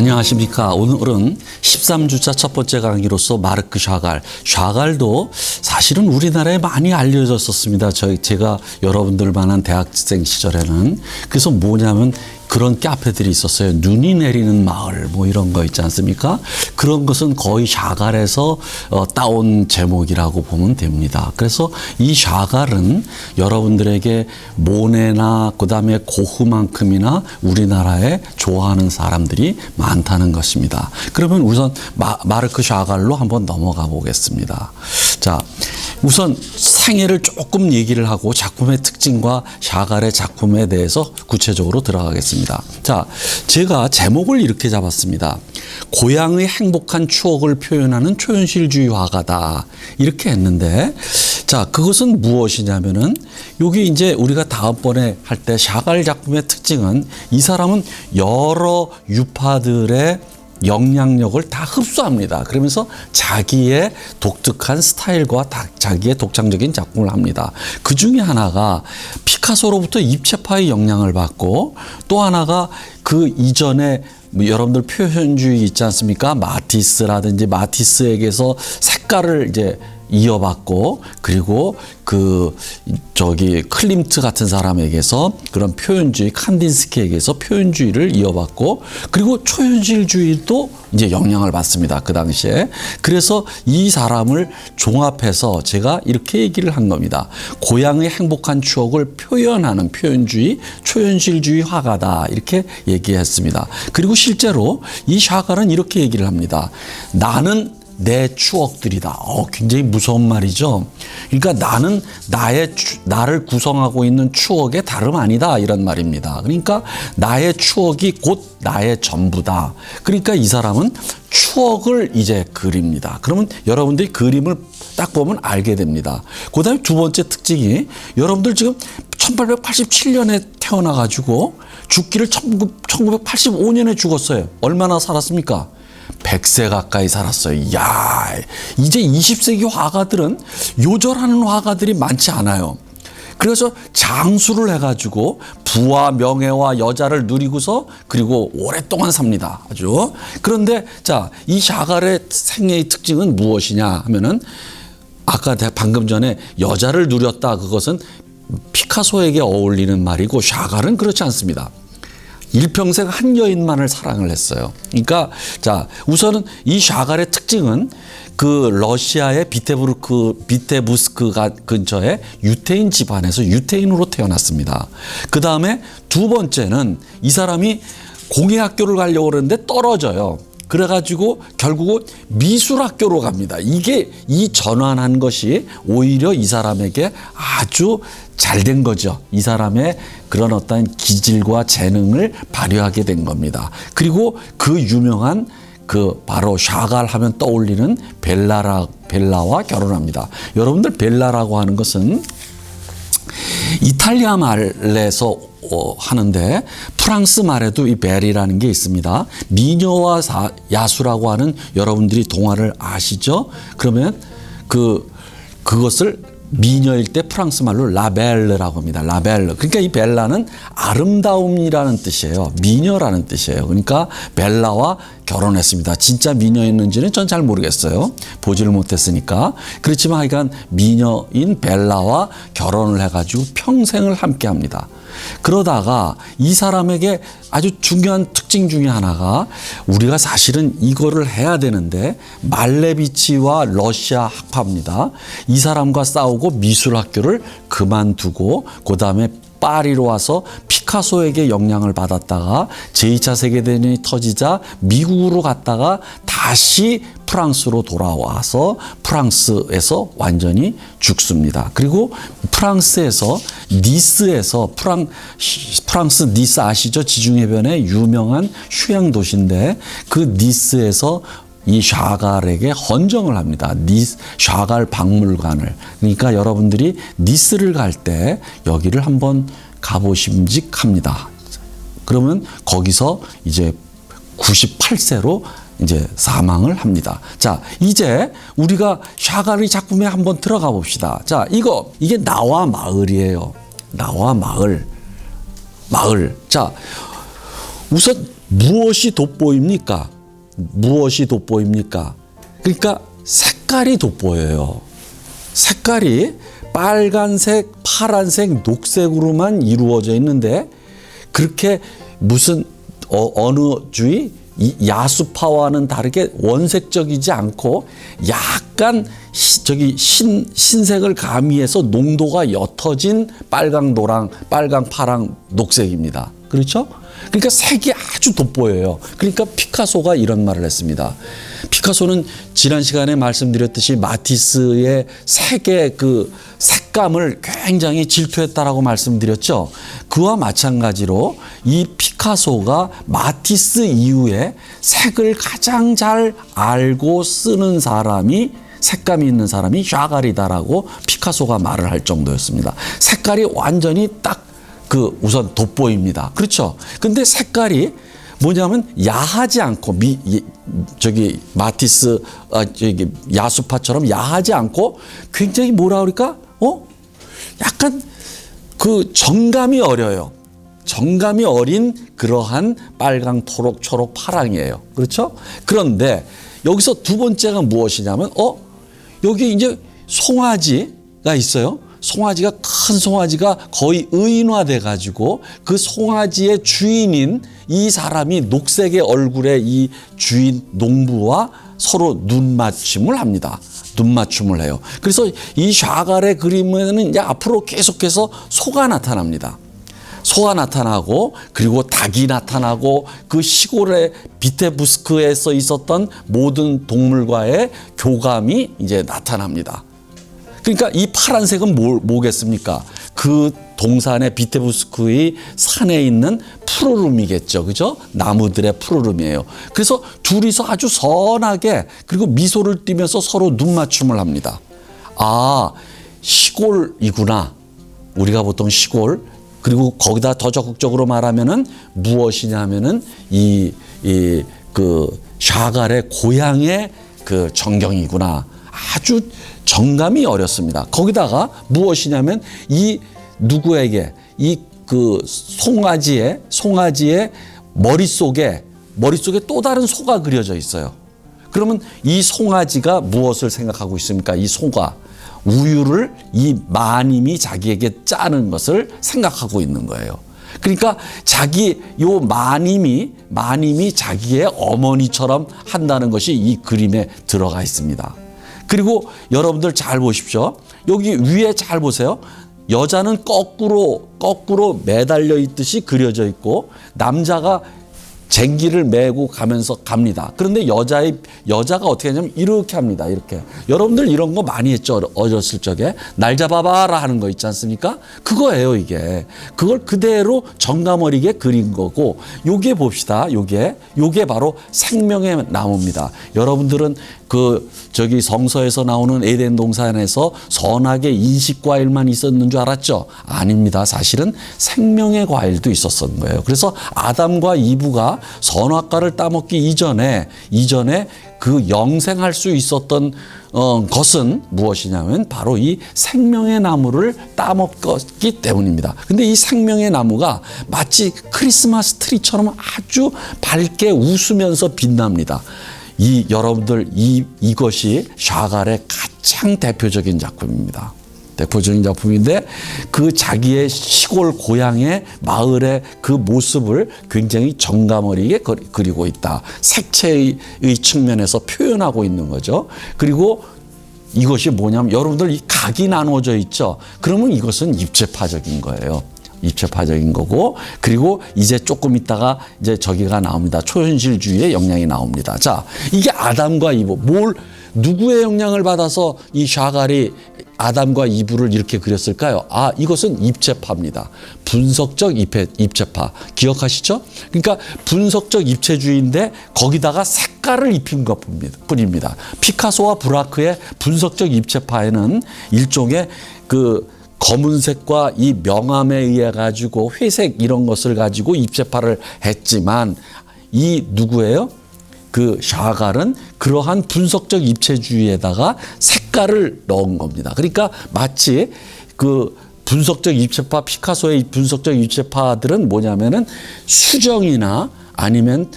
안녕하십니까. 오늘은 13주차 첫 번째 강의로서 마르크 샤갈. 샤갈도 사실은 우리나라에 많이 알려졌었습니다. 제가 여러분들 만한 대학생 시절에는. 그래서 뭐냐면 그런 카페들이 있었어요. 눈이 내리는 마을 뭐 이런 거 있지 않습니까? 그런 것은 거의 샤갈에서 따온 제목이라고 보면 됩니다. 그래서 이 샤갈은 여러분들에게 모네나 그다음에 고흐만큼이나 우리나라에 좋아하는 사람들이 많다는 것입니다. 그러면 우선 마르크 샤갈로 한번 넘어가 보겠습니다. 자, 우선 생애를 조금 얘기를 하고 작품의 특징과 샤갈의 작품에 대해서 구체적으로 들어가겠습니다. 자, 제가 제목을 이렇게 잡았습니다. 고향의 행복한 추억을 표현하는 초현실주의 화가다. 이렇게 했는데, 자, 그것은 무엇이냐면은 여기 이제 우리가 다음번에 할 때 샤갈 작품의 특징은 이 사람은 여러 유파들의 영향력을 다 흡수합니다. 그러면서 자기의 독특한 스타일과 자기의 독창적인 작품을 합니다. 그 중에 하나가 피카소로부터 입체파의 영향을 받고, 또 하나가 그 이전에 여러분들 표현주의 있지 않습니까? 마티스라든지 마티스에게서 색깔을 이제 이어받고, 그리고 클림트 같은 사람에게서 그런 표현주의, 칸딘스키에게서 표현주의를 이어받고, 그리고 초현실주의도 이제 영향을 받습니다. 그 당시에. 그래서 이 사람을 종합해서 제가 이렇게 얘기를 한 겁니다. 고향의 행복한 추억을 표현하는 표현주의, 초현실주의 화가다. 이렇게 얘기했습니다. 그리고 실제로 이 샤갈은 이렇게 얘기를 합니다. 나는 내 추억들이다. 굉장히 무서운 말이죠. 그러니까 나는 나를 구성하고 있는 추억의 다름 아니다. 이런 말입니다. 그러니까 나의 추억이 곧 나의 전부다. 그러니까 이 사람은 추억을 이제 그립니다. 그러면 여러분들이 그림을 딱 보면 알게 됩니다. 그 다음에 두 번째 특징이, 여러분들 지금 1887년에 태어나가지고 죽기를 1985년에 죽었어요. 얼마나 살았습니까? 100세 가까이 살았어요. 야, 이제 20세기 화가들은 요절하는 화가들이 많지 않아요. 그래서 장수를 해가지고 부와 명예와 여자를 누리고서 그리고 오랫동안 삽니다. 아주. 그런데 자, 이 샤갈의 생애의 특징은 무엇이냐 하면은, 아까 방금 전에 여자를 누렸다, 그것은 피카소에게 어울리는 말이고, 샤갈은 그렇지 않습니다. 일평생 한 여인만을 사랑을 했어요. 그러니까 자, 우선은 이 샤갈의 특징은 그 러시아의 비테부스크 근처에 유태인 집안에서 유태인으로 태어났습니다. 그 다음에 두 번째는 이 사람이 공예학교를 가려고 그러는데 떨어져요. 그래가지고 결국은 미술학교로 갑니다. 이 전환한 것이 오히려 이 사람에게 아주 잘 된 거죠. 이 사람의 그런 어떤 기질과 재능을 발휘하게 된 겁니다. 그리고 그 유명한 바로 샤갈 하면 떠올리는 벨라와 결혼합니다. 여러분들, 벨라라고 하는 것은 이탈리아 말에서 하는데, 프랑스 말에도 이 벨이라는 게 있습니다. 미녀와 야수라고 하는, 여러분들이 동화를 아시죠? 그러면 그것을 미녀일 때 프랑스 말로 라벨르라고 합니다. 라벨르. 그러니까 이 벨라는 아름다움이라는 뜻이에요. 미녀라는 뜻이에요. 그러니까 벨라와 결혼했습니다. 진짜 미녀였는지는 전 잘 모르겠어요. 보지를 못했으니까. 그렇지만 하여간 미녀인 벨라와 결혼을 해가지고 평생을 함께 합니다. 그러다가 이 사람에게 아주 중요한 특징 중에 하나가, 우리가 사실은 이거를 해야 되는데, 말레비치와 러시아 학파입니다. 이 사람과 싸우고 미술학교를 그만두고 그 다음에 파리로 와서 피카소에게 영향을 받았다가 제2차 세계대전이 터지자 미국으로 갔다가 다시 프랑스로 돌아와서 프랑스에서 완전히 죽습니다. 그리고 프랑스에서 니스에서 프랑스 니스 아시죠? 지중해변의 유명한 휴양 도시인데, 그 니스에서 이 샤갈에게 헌정을 합니다. 샤갈 박물관을. 그러니까 여러분들이 니스를 갈 때 여기를 한번 가보심직합니다. 그러면 거기서 이제 98세로 이제 사망을 합니다. 자, 이제 우리가 샤갈의 작품에 한번 들어가 봅시다. 자, 이게 나와 마을이에요. 나와 마을. 자, 우선 무엇이 돋보입니까? 무엇이 돋보입니까? 그러니까 색깔이 돋보여요. 색깔이 빨간색, 파란색, 녹색으로만 이루어져 있는데 그렇게 무슨 어느 주의 야수파와는 다르게 원색적이지 않고 약간 흰색을 가미해서 농도가 옅어진 빨강, 노랑, 빨강, 파랑, 녹색입니다. 그렇죠? 그러니까 색이 아주 돋보여요. 그러니까 피카소가 이런 말을 했습니다. 피카소는 지난 시간에 말씀드렸듯이 마티스의 색의 그 색감을 굉장히 질투했다라고 말씀드렸죠. 그와 마찬가지로 이 피카소가 마티스 이후에 색을 가장 잘 알고 쓰는 사람이 색감이 있는 사람이 샤갈이다라고 피카소가 말을 할 정도였습니다. 색깔이 완전히 딱 우선 돋보입니다. 그렇죠? 근데 색깔이 뭐냐면 야하지 않고 마티스 야수파처럼 야하지 않고 굉장히 뭐라 그럴까? 약간 정감이 어려요. 정감이 어린 그러한 빨강, 토록, 초록, 파랑이에요. 그렇죠? 그런데 여기서 두 번째가 무엇이냐면 여기 이제 송아지가 있어요. 송아지가 큰 송아지가 거의 의인화돼 가지고 그 송아지의 주인인 이 사람이 녹색의 얼굴의 이 주인 농부와 서로 눈맞춤을 합니다. 눈맞춤을 해요. 그래서 이 샤갈의 그림에는 이제 앞으로 계속해서 소가 나타납니다. 소가 나타나고 그리고 닭이 나타나고 그 시골의 비테부스크에서 있었던 모든 동물과의 교감이 이제 나타납니다. 그러니까 이 파란색은 뭐겠습니까? 그 동산의 비테부스크의 산에 있는 푸르름이겠죠. 그죠? 나무들의 푸르름이에요. 그래서 둘이서 아주 선하게 그리고 미소를 띠면서 서로 눈맞춤을 합니다. 아, 시골이구나. 우리가 보통 시골. 그리고 거기다 더 적극적으로 말하면은 무엇이냐면은 샤갈의 고향의 그 정경이구나. 아주 정감이 어렵습니다. 거기다가 무엇이냐면 이 누구에게 송아지의 머릿속에 또 다른 소가 그려져 있어요. 그러면 이 송아지가 무엇을 생각하고 있습니까? 이 소가 우유를 이 마님이 자기에게 짜는 것을 생각하고 있는 거예요. 그러니까 요 마님이 자기의 어머니처럼 한다는 것이 이 그림에 들어가 있습니다. 그리고 여러분들 잘 보십시오. 여기 위에 잘 보세요. 여자는 거꾸로 매달려 있듯이 그려져 있고 남자가 쟁기를 메고 가면서 갑니다. 그런데 여자가 어떻게 하냐면 이렇게 합니다. 이렇게. 여러분들 이런 거 많이 했죠. 어렸을 적에. 날 잡아봐라 하는 거 있지 않습니까? 그거예요, 이게. 그걸 그대로 정감 어리게 그린 거고, 요게 봅시다. 요게 바로 생명의 나무입니다. 여러분들은 성서에서 나오는 에덴 동산에서 선악의 인식 과일만 있었는 줄 알았죠? 아닙니다. 사실은 생명의 과일도 있었던 거예요. 그래서 아담과 이브가 선악과를 따먹기 이전에 그 영생할 수 있었던 것은 무엇이냐면 바로 이 생명의 나무를 따먹었기 때문입니다. 근데 이 생명의 나무가 마치 크리스마스 트리처럼 아주 밝게 웃으면서 빛납니다. 여러분들 이것이 샤갈의 가장 대표적인 작품입니다. 대표적인 작품인데 그 자기의 시골 고향의 마을의 그 모습을 굉장히 정감 어리게 그리고 있다. 색채의 측면에서 표현하고 있는 거죠. 그리고 이것이 뭐냐면 여러분들 이 각이 나누어져 있죠. 그러면 이것은 입체파적인 거예요. 입체파적인 거고, 그리고 이제 조금 있다가 이제 저기가 나옵니다. 초현실주의의 영향이 나옵니다. 자, 이게 아담과 이브, 누구의 영향을 받아서 이 샤갈이 아담과 이브를 이렇게 그렸을까요? 이것은 입체파입니다. 분석적 입체파. 기억하시죠? 그러니까 분석적 입체주의인데 거기다가 색깔을 입힌 것 뿐입니다. 피카소와 브라크의 분석적 입체파에는 일종의 검은색과 이 명암에 의해 가지고 회색 이런 것을 가지고 입체파를 했지만 누구예요? 샤갈은 그러한 분석적 입체주의에다가 색깔을 넣은 겁니다. 그러니까 마치 분석적 입체파, 피카소의 분석적 입체파들은 뭐냐면은 수정이나 아니면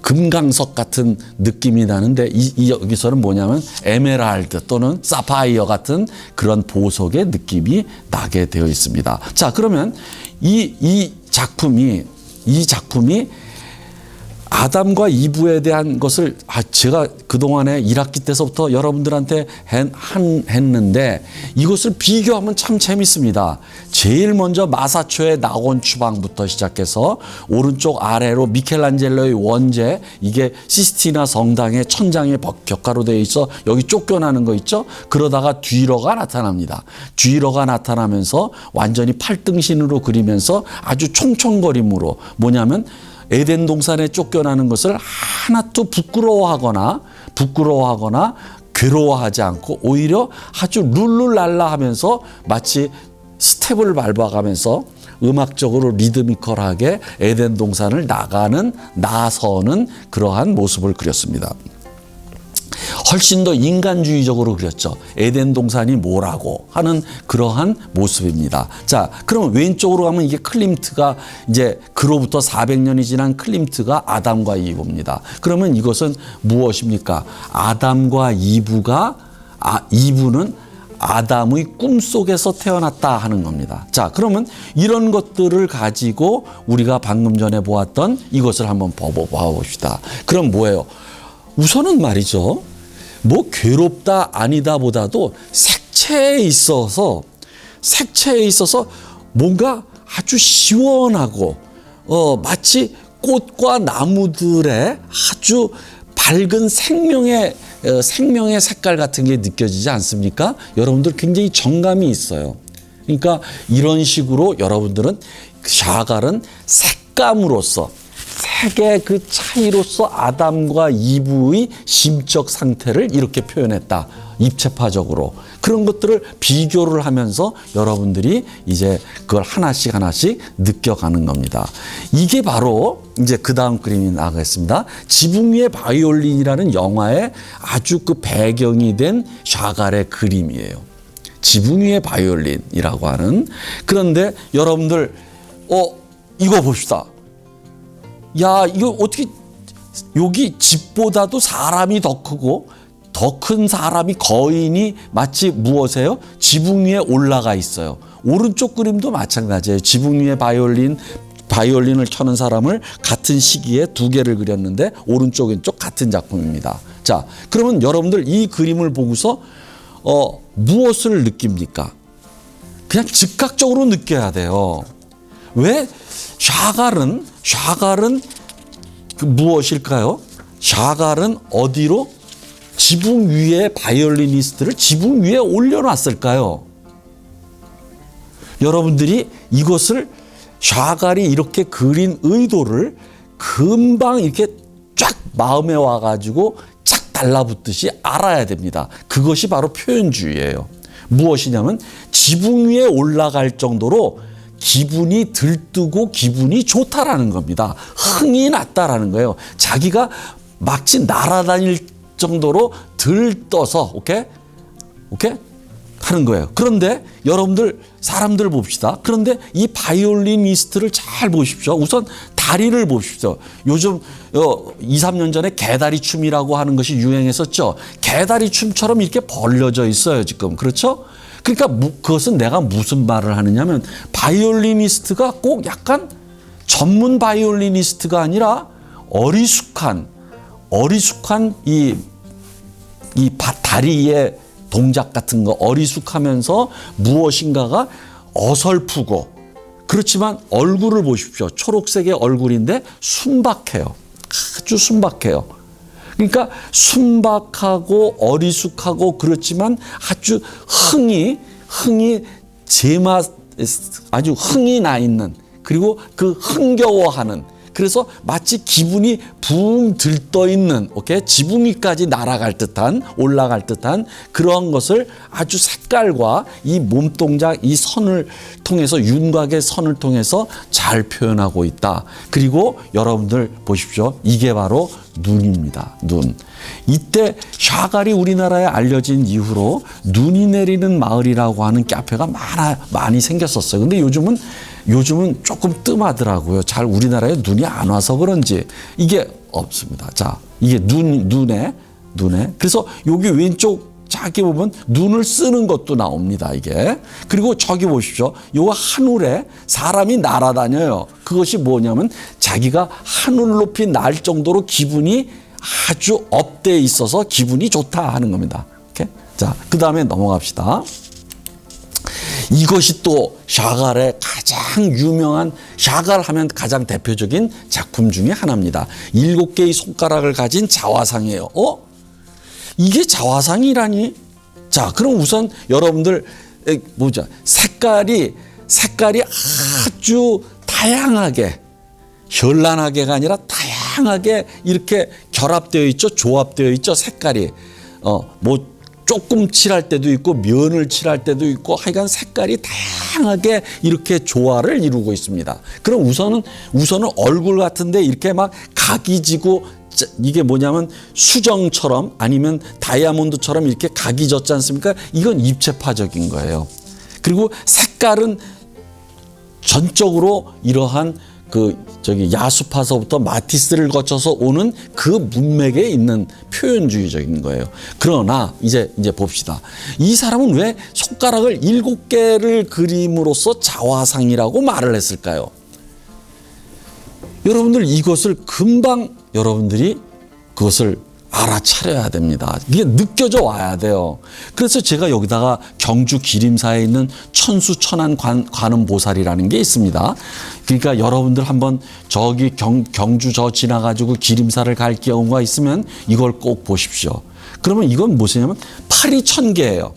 금강석 같은 느낌이 나는데 여기서는 뭐냐면 에메랄드 또는 사파이어 같은 그런 보석의 느낌이 나게 되어 있습니다. 자, 그러면 이 작품이 아담과 이브에 대한 것을 제가 그동안에 1학기 때서부터 여러분들한테 했는데 이것을 비교하면 참 재밌습니다. 제일 먼저 마사초의 낙원 추방부터 시작해서 오른쪽 아래로 미켈란젤로의 원제, 이게 시스티나 성당의 천장에 벽화로 되어 있어 여기 쫓겨나는 거 있죠? 그러다가 뒤로가 나타납니다. 뒤로가 나타나면서 완전히 팔등신으로 그리면서 아주 총총거림으로 뭐냐면 에덴 동산에 쫓겨나는 것을 하나도 부끄러워하거나 괴로워하지 않고 오히려 아주 룰루랄라 하면서 마치 스텝을 밟아가면서 음악적으로 리드미컬하게 에덴 동산을 나서는 그러한 모습을 그렸습니다. 훨씬 더 인간주의적으로 그렸죠. 에덴 동산이 뭐라고 하는 그러한 모습입니다. 자, 그러면 왼쪽으로 가면 이게 클림트가 이제 그로부터 400년이 지난 클림트가 아담과 이브입니다. 그러면 이것은 무엇입니까? 아담과 이브는 아담의 꿈속에서 태어났다 하는 겁니다. 자, 그러면 이런 것들을 가지고 우리가 방금 전에 보았던 이것을 한번 봐봅시다. 그럼 뭐예요? 우선은 말이죠. 뭐 괴롭다 아니다 보다도 색채에 있어서 뭔가 아주 시원하고 마치 꽃과 나무들의 아주 밝은 생명의 색깔 같은 게 느껴지지 않습니까? 여러분들 굉장히 정감이 있어요. 그러니까 이런 식으로 여러분들은 샤갈은 색감으로써 색의 그 차이로서 아담과 이브의 심적 상태를 이렇게 표현했다. 입체파적으로. 그런 것들을 비교를 하면서 여러분들이 이제 그걸 하나씩 느껴가는 겁니다. 이게 바로 이제 그 다음 그림이 나가겠습니다. 지붕 위의 바이올린이라는 영화의 아주 그 배경이 된 샤갈의 그림이에요. 지붕 위의 바이올린이라고 하는. 그런데 여러분들 이거 봅시다. 야, 이거 어떻게 여기 집보다도 사람이 더 크고 더 큰 사람이 거인이 마치 무엇이에요? 지붕 위에 올라가 있어요. 오른쪽 그림도 마찬가지예요. 지붕 위에 바이올린을 쳐는 사람을 같은 시기에 두 개를 그렸는데 오른쪽 왼쪽 같은 작품입니다. 자, 그러면 여러분들 이 그림을 보고서 무엇을 느낍니까? 그냥 즉각적으로 느껴야 돼요. 왜? 샤갈은 무엇일까요? 샤갈은 어디로? 지붕 위에 바이올리니스트를 지붕 위에 올려놨을까요? 여러분들이 이것을 샤갈이 이렇게 그린 의도를 금방 이렇게 쫙 마음에 와가지고 착 달라붙듯이 알아야 됩니다. 그것이 바로 표현주의예요. 무엇이냐면 지붕 위에 올라갈 정도로 기분이 들뜨고 기분이 좋다라는 겁니다. 흥이 났다라는 거예요. 자기가 마치 날아다닐 정도로 들떠서 오케이? 하는 거예요. 그런데 여러분들 사람들 봅시다. 그런데 이 바이올리니스트를 잘 보십시오. 우선 다리를 보십시오. 요즘 2, 3년 전에 개다리 춤이라고 하는 것이 유행했었죠. 개다리 춤처럼 이렇게 벌려져 있어요, 지금. 그렇죠? 그러니까 그것은 내가 무슨 말을 하느냐면 바이올리니스트가 꼭 약간 전문 바이올리니스트가 아니라 어리숙한 이 다리의 동작 같은 거 어리숙하면서 무엇인가가 어설프고 그렇지만 얼굴을 보십시오. 초록색의 얼굴인데 순박해요. 아주 순박해요. 그러니까 순박하고 어리숙하고 그렇지만 아주 아주 흥이 나 있는 그리고 그 흥겨워하는 그래서 마치 기분이 붕 들떠 있는 지붕 위까지 날아갈 듯한 올라갈 듯한 그런 것을 아주 색깔과 이 몸동작 이 선을 통해서 윤곽의 선을 통해서 잘 표현하고 있다. 그리고 여러분들 보십시오. 이게 바로 눈입니다. 눈. 이때 샤갈이 우리나라에 알려진 이후로 눈이 내리는 마을이라고 하는 카페가 많이 생겼었어요. 근데 요즘은 요즘은 조금 뜸하더라고요. 잘 우리나라에 눈이 안 와서 그런지 이게 없습니다. 자, 이게 눈에. 그래서 여기 왼쪽 작게 보면 눈을 쓰는 것도 나옵니다. 이게. 그리고 저기 보십시오. 요 하늘에 사람이 날아다녀요. 그것이 뭐냐면 자기가 하늘 높이 날 정도로 기분이 아주 업돼 있어서 기분이 좋다 하는 겁니다. 오케이? 자, 그 다음에 넘어갑시다. 이것이 또 샤갈의 가장 유명한, 샤갈 하면 가장 대표적인 작품 중에 하나입니다. 7개의 손가락을 가진 자화상이에요. 이게 자화상이라니? 자, 그럼 우선 여러분들 보자. 색깔이 아주 다양하게, 현란하게가 아니라 다양하게 이렇게 결합되어 있죠. 조합되어 있죠. 색깔이. 뭐 조금 칠할 때도 있고 면을 칠할 때도 있고 하여간 색깔이 다양하게 이렇게 조화를 이루고 있습니다. 그럼 우선은 얼굴 같은데 이렇게 막 각이 지고 이게 뭐냐면 수정처럼 아니면 다이아몬드처럼 이렇게 각이 졌지 않습니까? 이건 입체파적인 거예요. 그리고 색깔은 전적으로 이러한 야수파서부터 마티스를 거쳐서 오는 그 문맥에 있는 표현주의적인 거예요. 그러나 이제 봅시다. 이 사람은 왜 손가락을 7개를 그림으로써 자화상이라고 말을 했을까요? 여러분들 이것을 금방 여러분들이 그것을 알아차려야 됩니다. 이게 느껴져 와야 돼요. 그래서 제가 여기다가 경주 기림사에 있는 천수천안 관음보살이라는 게 있습니다. 그러니까 여러분들 한번 저기 경주 저 지나가지고 기림사를 갈 경우가 있으면 이걸 꼭 보십시오. 그러면 이건 무엇이냐면 팔이 1000개예요.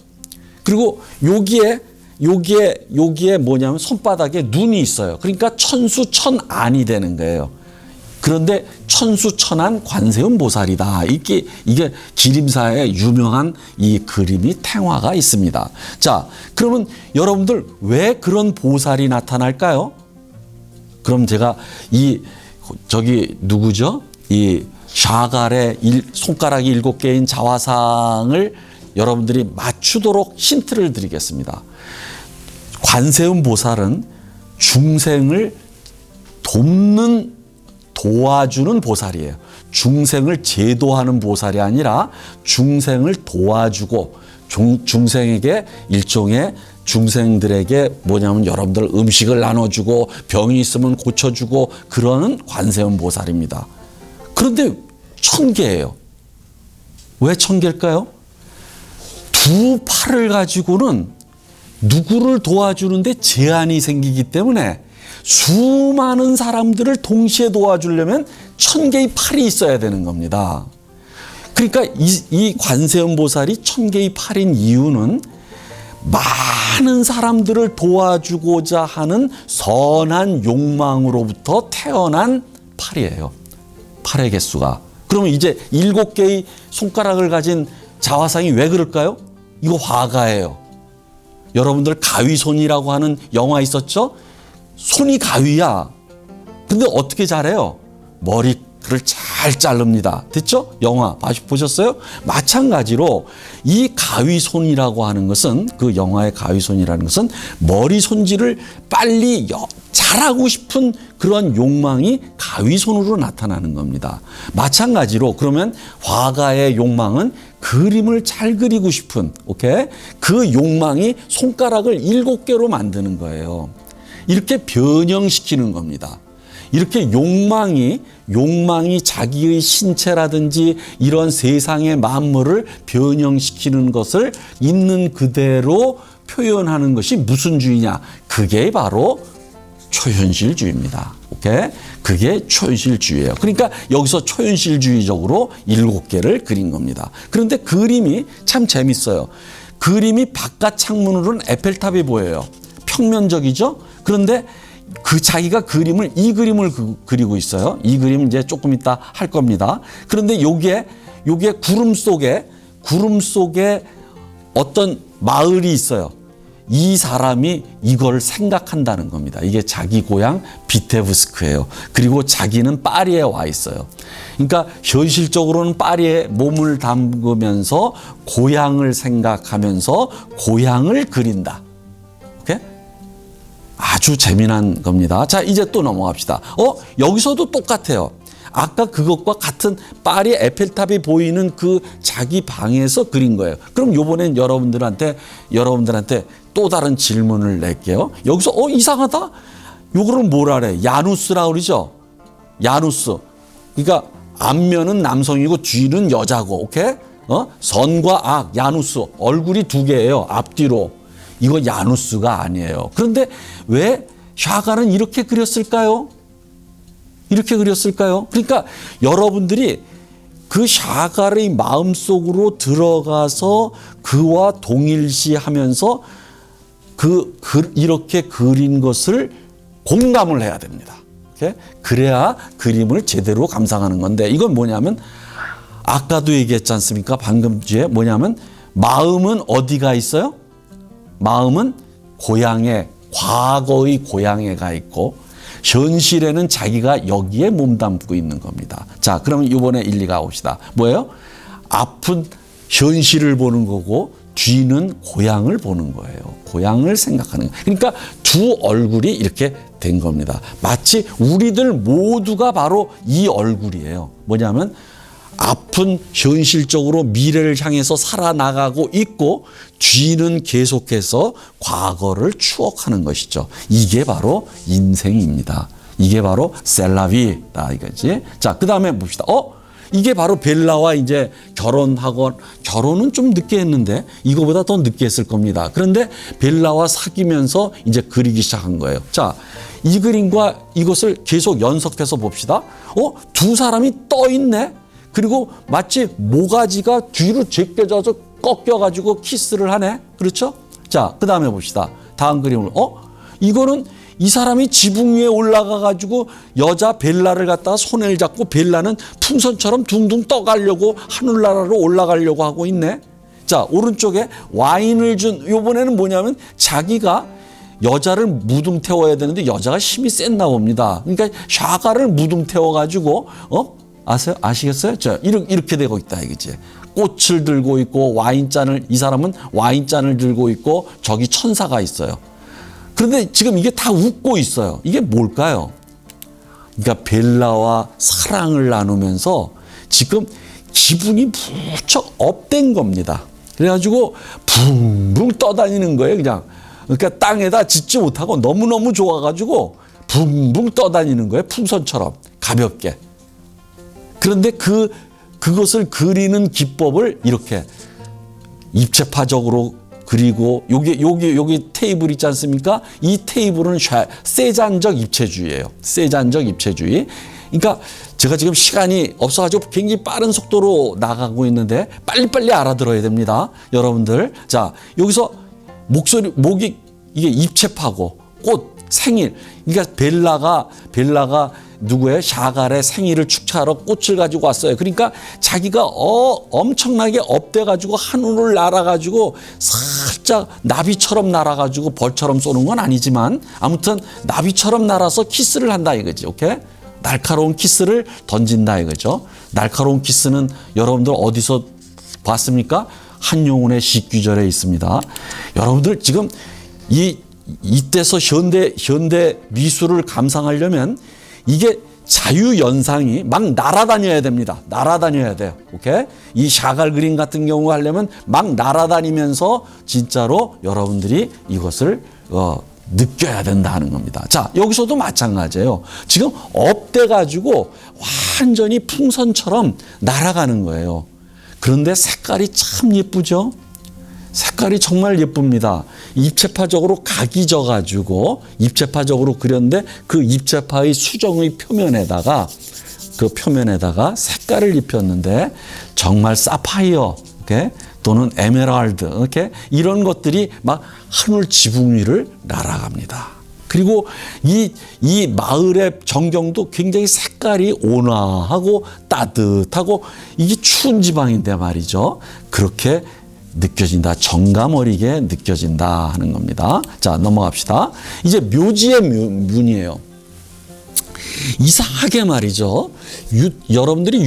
그리고 여기에 뭐냐면 손바닥에 눈이 있어요. 그러니까 천수천안이 되는 거예요. 그런데 천수천안 관세음 보살이다. 이게 기림사에 유명한 이 그림이 탱화가 있습니다. 자, 그러면 여러분들 왜 그런 보살이 나타날까요? 그럼 제가 누구죠? 이 샤갈의 손가락이 7개인 자화상을 여러분들이 맞추도록 힌트를 드리겠습니다. 관세음 보살은 중생을 도와주는 보살이에요. 중생을 제도하는 보살이 아니라 중생을 도와주고 중생에게 일종의 중생들에게 뭐냐면 여러분들 음식을 나눠주고 병이 있으면 고쳐주고 그러는 관세음 보살입니다. 그런데 1000개예요. 왜 1000개일까요? 두 팔을 가지고는 누구를 도와주는데 제한이 생기기 때문에 수많은 사람들을 동시에 도와주려면 1000개의 팔이 있어야 되는 겁니다. 그러니까 이 관세음 보살이 1000개의 팔인 이유는 많은 사람들을 도와주고자 하는 선한 욕망으로부터 태어난 팔이에요. 팔의 개수가. 그러면 이제 7개의 손가락을 가진 자화상이 왜 그럴까요? 이거 화가예요. 여러분들 가위손이라고 하는 영화 있었죠? 손이 가위야. 근데 어떻게 잘해요? 머리를 잘 자릅니다. 됐죠? 영화 보셨어요? 마찬가지로 이 가위손이라고 하는 것은, 그 영화의 가위손이라는 것은 머리 손질을 빨리 잘하고 싶은 그런 욕망이 가위손으로 나타나는 겁니다. 마찬가지로 그러면 화가의 욕망은 그림을 잘 그리고 싶은, 오케이? 그 욕망이 손가락을 7개로 만드는 거예요. 이렇게 변형시키는 겁니다. 이렇게 욕망이 자기의 신체라든지 이런 세상의 만물을 변형시키는 것을 있는 그대로 표현하는 것이 무슨 주의냐? 그게 바로 초현실주의입니다. 오케이? 그게 초현실주의예요. 그러니까 여기서 초현실주의적으로 7개를 그린 겁니다. 그런데 그림이 참 재밌어요. 그림이 바깥 창문으로는 에펠탑이 보여요. 평면적이죠? 그런데 자기가 이 그림을 그리고 있어요. 이 그림 이제 조금 이따 할 겁니다. 그런데 요게 구름 속에 어떤 마을이 있어요. 이 사람이 이걸 생각한다는 겁니다. 이게 자기 고향 비테브스크예요. 그리고 자기는 파리에 와 있어요. 그러니까 현실적으로는 파리에 몸을 담그면서 고향을 생각하면서 고향을 그린다. 오케이? 아주 아주 재미난 겁니다. 자, 이제 또 넘어갑시다. 여기서도 똑같아요. 아까 그것과 같은 파리 에펠탑이 보이는 그 자기 방에서 그린 거예요. 그럼 요번엔 여러분들한테 또 다른 질문을 낼게요. 여기서 이상하다? 요거를 뭐라 그래? 야누스라 그러죠? 야누스. 그러니까 앞면은 남성이고 뒤는 여자고, 오케이? 선과 악, 야누스. 얼굴이 두 개예요. 앞뒤로. 이거 야누스가 아니에요. 그런데 왜 샤갈은 이렇게 그렸을까요? 이렇게 그렸을까요? 그러니까 여러분들이 그 샤갈의 마음속으로 들어가서 그와 동일시하면서 이렇게 그린 것을 공감을 해야 됩니다. 그래야 그림을 제대로 감상하는 건데, 이건 뭐냐면 아까도 얘기했지 않습니까? 방금 뒤에 뭐냐면 마음은 어디가 있어요? 마음은 고향에, 과거의 고향에가 있고 현실에는 자기가 여기에 몸담고 있는 겁니다. 자, 그러면 이번에 일리가 옵시다. 뭐예요? 앞은 현실을 보는 거고 뒤는 고향을 보는 거예요. 고향을 생각하는 거예요. 그러니까 두 얼굴이 이렇게 된 겁니다. 마치 우리들 모두가 바로 이 얼굴이에요. 뭐냐면 앞은 현실적으로 미래를 향해서 살아나가고 있고 뒤는 계속해서 과거를 추억하는 것이죠. 이게 바로 인생입니다. 이게 바로 셀라비다 이거지. 자, 그 다음에 봅시다. 이게 바로 벨라와 이제 결혼은 좀 늦게 했는데 이거보다 더 늦게 했을 겁니다. 그런데 벨라와 사귀면서 이제 그리기 시작한 거예요. 자, 이 그림과 이것을 계속 연속해서 봅시다. 두 사람이 떠 있네. 그리고 마치 모가지가 뒤로 제껴져서 꺾여가지고 키스를 하네. 그렇죠? 자, 그 다음에 봅시다. 다음 그림을. 이거는 이 사람이 지붕 위에 올라가가지고 여자 벨라를 갖다가 손을 잡고 벨라는 풍선처럼 둥둥 떠가려고 하늘나라로 올라가려고 하고 있네. 자, 오른쪽에 와인을 준, 요번에는 뭐냐면 자기가 여자를 무등 태워야 되는데 여자가 힘이 셌나 봅니다. 그러니까 샤가를 무등 태워가지고, 아시겠어요? 자, 이렇게 되고 있다, 이거지. 꽃을 들고 있고 이 사람은 와인잔을 들고 있고 저기 천사가 있어요. 그런데 지금 이게 다 웃고 있어요. 이게 뭘까요? 그러니까 벨라와 사랑을 나누면서 지금 기분이 무척 업된 겁니다. 그래가지고 붕붕 떠다니는 거예요, 그냥. 그러니까 땅에다 짖지 못하고 너무너무 좋아가지고 붕붕 떠다니는 거예요, 풍선처럼 가볍게. 그런데 그것을 그리는 기법을 이렇게 입체파적으로 그리고 여기 테이블 있지 않습니까? 이 테이블은 세잔적 입체주의예요. 세잔적 입체주의. 그러니까 제가 지금 시간이 없어가지고 굉장히 빠른 속도로 나가고 있는데 빨리빨리 알아들어야 됩니다. 여러분들. 자, 여기서 목이 이게 입체파고 꽃, 생일. 그러니까 벨라가 누구의 샤갈의 생일을 축하하러 꽃을 가지고 왔어요. 그러니까 자기가 엄청나게 업돼가지고 하늘을 날아가지고 살짝 나비처럼 날아가지고 벌처럼 쏘는 건 아니지만 아무튼 나비처럼 날아서 키스를 한다 이거지. 오케이? 날카로운 키스를 던진다 이거죠. 날카로운 키스는 여러분들 어디서 봤습니까? 한용운의 식귀절에 있습니다. 여러분들 지금 이때서 현대 미술을 감상하려면 이게 자유연상이 막 날아다녀야 됩니다. 날아다녀야 돼요. 오케이? 이 샤갈 그림 같은 경우 하려면 막 날아다니면서 진짜로 여러분들이 이것을 느껴야 된다 하는 겁니다. 자, 여기서도 마찬가지예요. 지금 업돼가지고 완전히 풍선처럼 날아가는 거예요. 그런데 색깔이 참 예쁘죠? 색깔이 정말 예쁩니다. 입체파적으로 각이 져가지고 입체파적으로 그렸는데 그 입체파의 수정의 표면에다가 색깔을 입혔는데 정말 사파이어 또는 에메랄드 이런 것들이 막 하늘 지붕 위를 날아갑니다. 그리고 이 마을의 전경도 굉장히 색깔이 온화하고 따뜻하고 이게 추운 지방인데 말이죠. 그렇게 느껴진다. 정감 어리게 느껴진다 하는 겁니다. 자, 넘어갑시다. 이제 묘지의 문이에요. 이상하게 말이죠. 여러분들이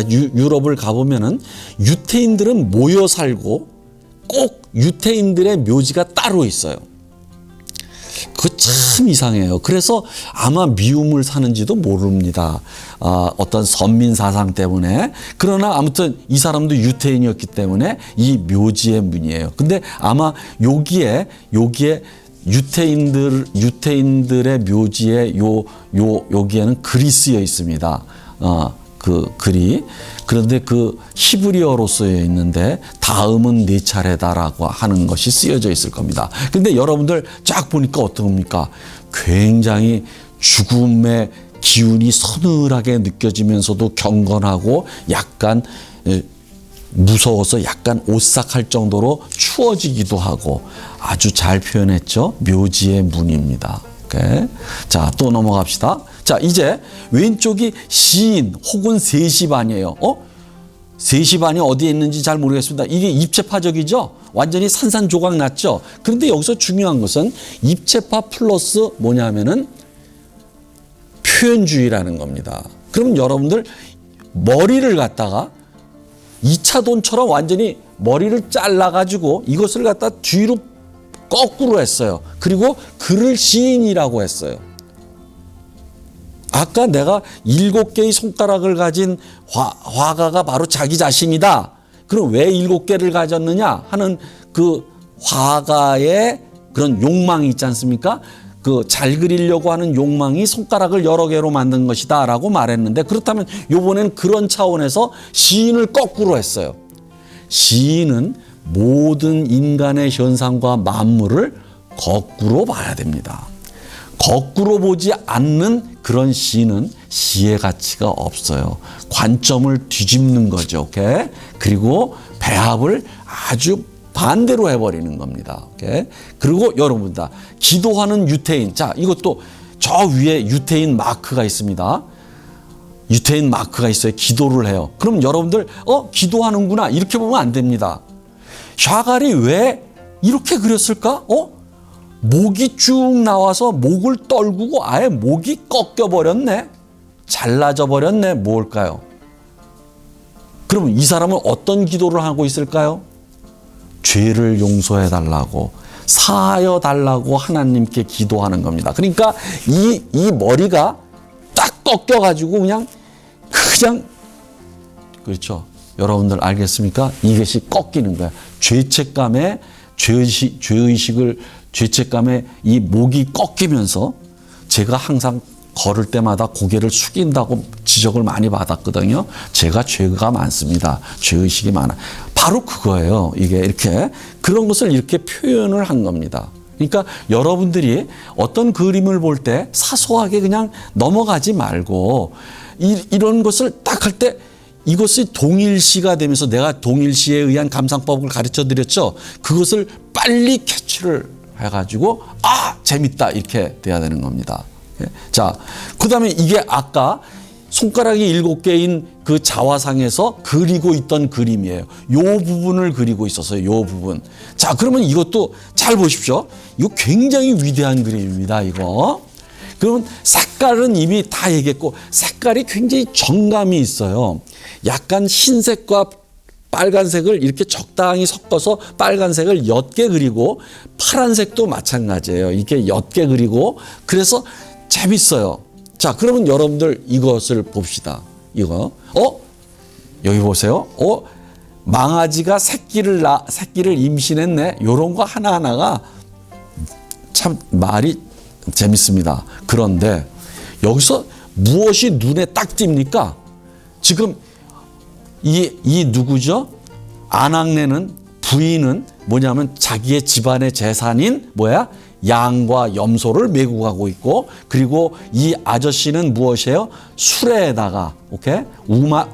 유럽을 가보면은 유태인들은 모여 살고 꼭 유태인들의 묘지가 따로 있어요. 그거 참 이상해요. 그래서 아마 미움을 사는지도 모릅니다. 어떤 선민 사상 때문에. 그러나 아무튼 이 사람도 유태인이었기 때문에 이 묘지의 문이에요. 근데 아마 여기에 유태인들의 묘지에 여기에는 글이 쓰여 있습니다. 그 글이. 그런데 그 히브리어로 쓰여 있는데 다음은 네 차례다라고 하는 것이 쓰여져 있을 겁니다. 근데 여러분들 쫙 보니까 어떻습니까? 굉장히 죽음의 기운이 서늘하게 느껴지면서도 경건하고 약간 무서워서 약간 오싹할 정도로 추워지기도 하고 아주 잘 표현했죠. 묘지의 문입니다. 오케이. 자, 또 넘어갑시다. 자, 이제 왼쪽이 시인 혹은 세시반이에요. 세시반이 어디에 있는지 잘 모르겠습니다. 이게 입체파적이죠. 완전히 산산조각 났죠. 그런데 여기서 중요한 것은 입체파 플러스 뭐냐면은 표현주의라는 겁니다. 그럼 여러분들 머리를 갖다가 2차 돈처럼 완전히 머리를 잘라가지고 이것을 갖다 뒤로 거꾸로 했어요. 그리고 그를 시인이라고 했어요. 아까 내가 7개의 손가락을 가진 화가가 바로 자기 자신이다. 그럼 왜 7개를 가졌느냐 하는 그 화가의 그런 욕망이 있지 않습니까? 그 잘 그리려고 하는 욕망이 손가락을 여러 개로 만든 것이다 라고 말했는데, 그렇다면 이번엔 그런 차원에서 시인을 거꾸로 했어요. 시인은 모든 인간의 현상과 만물을 거꾸로 봐야 됩니다. 거꾸로 보지 않는 그런 시는 시의 가치가 없어요. 관점을 뒤집는 거죠. 오케이? 그리고 배합을 아주 반대로 해버리는 겁니다. 오케이? 그리고 여러분 다 기도하는 유태인. 자, 이것도 저 위에 유태인 마크가 있습니다. 유태인 마크가 있어요. 기도를 해요. 그럼 여러분들 기도하는구나 이렇게 보면 안 됩니다. 샤갈이 왜 이렇게 그렸을까? 목이 쭉 나와서 목을 떨구고 아예 목이 꺾여버렸네. 잘라져 버렸네. 뭘까요? 그러면 이 사람은 어떤 기도를 하고 있을까요? 죄를 용서해 달라고, 사하여 달라고 하나님께 기도하는 겁니다. 그러니까 이 머리가 딱 꺾여가지고 그냥 그렇죠. 여러분들 알겠습니까? 이것이 꺾이는 거야. 죄책감에 죄책감에 이 목이 꺾이면서 제가 항상 걸을 때마다 고개를 숙인다고 지적을 많이 받았거든요. 제가 죄가 많습니다. 죄의식이 많아. 바로 그거예요. 이게 이렇게 그런 것을 이렇게 표현을 한 겁니다. 그러니까 여러분들이 어떤 그림을 볼 때 사소하게 그냥 넘어가지 말고 이런 것을 딱 할 때 이것이 동일시가 되면서 내가 동일시에 의한 감상법을 가르쳐 드렸죠. 그것을 빨리 캐치를 해가지고 재밌다 이렇게 돼야 되는 겁니다. 자, 그 다음에 이게 아까 손가락이 7개인 그 자화상에서 그리고 있던 그림이에요. 요 부분을 그리고 있었어요. 요 부분. 자, 그러면 이것도 잘 보십시오. 이거 굉장히 위대한 그림입니다. 이거. 그러면 색깔은 이미 다 얘기했고 색깔이 굉장히 정감이 있어요. 약간 흰색과 빨간색을 이렇게 적당히 섞어서 빨간색을 옅게 그리고 파란색도 마찬가지예요. 이렇게 옅게 그리고 그래서 재밌어요. 자, 그러면 여러분들 이것을 봅시다. 이거. 여기 보세요. 망아지가 새끼를 임신했네. 요런 거 하나하나가 참 말이 재밌습니다. 그런데 여기서 무엇이 눈에 딱 띕니까? 지금 이 누구죠? 아낙네는 부인은 뭐냐면 자기의 집안의 재산인 양과 염소를 메고 가고 있고, 그리고 이 아저씨는 무엇이에요? 수레에다가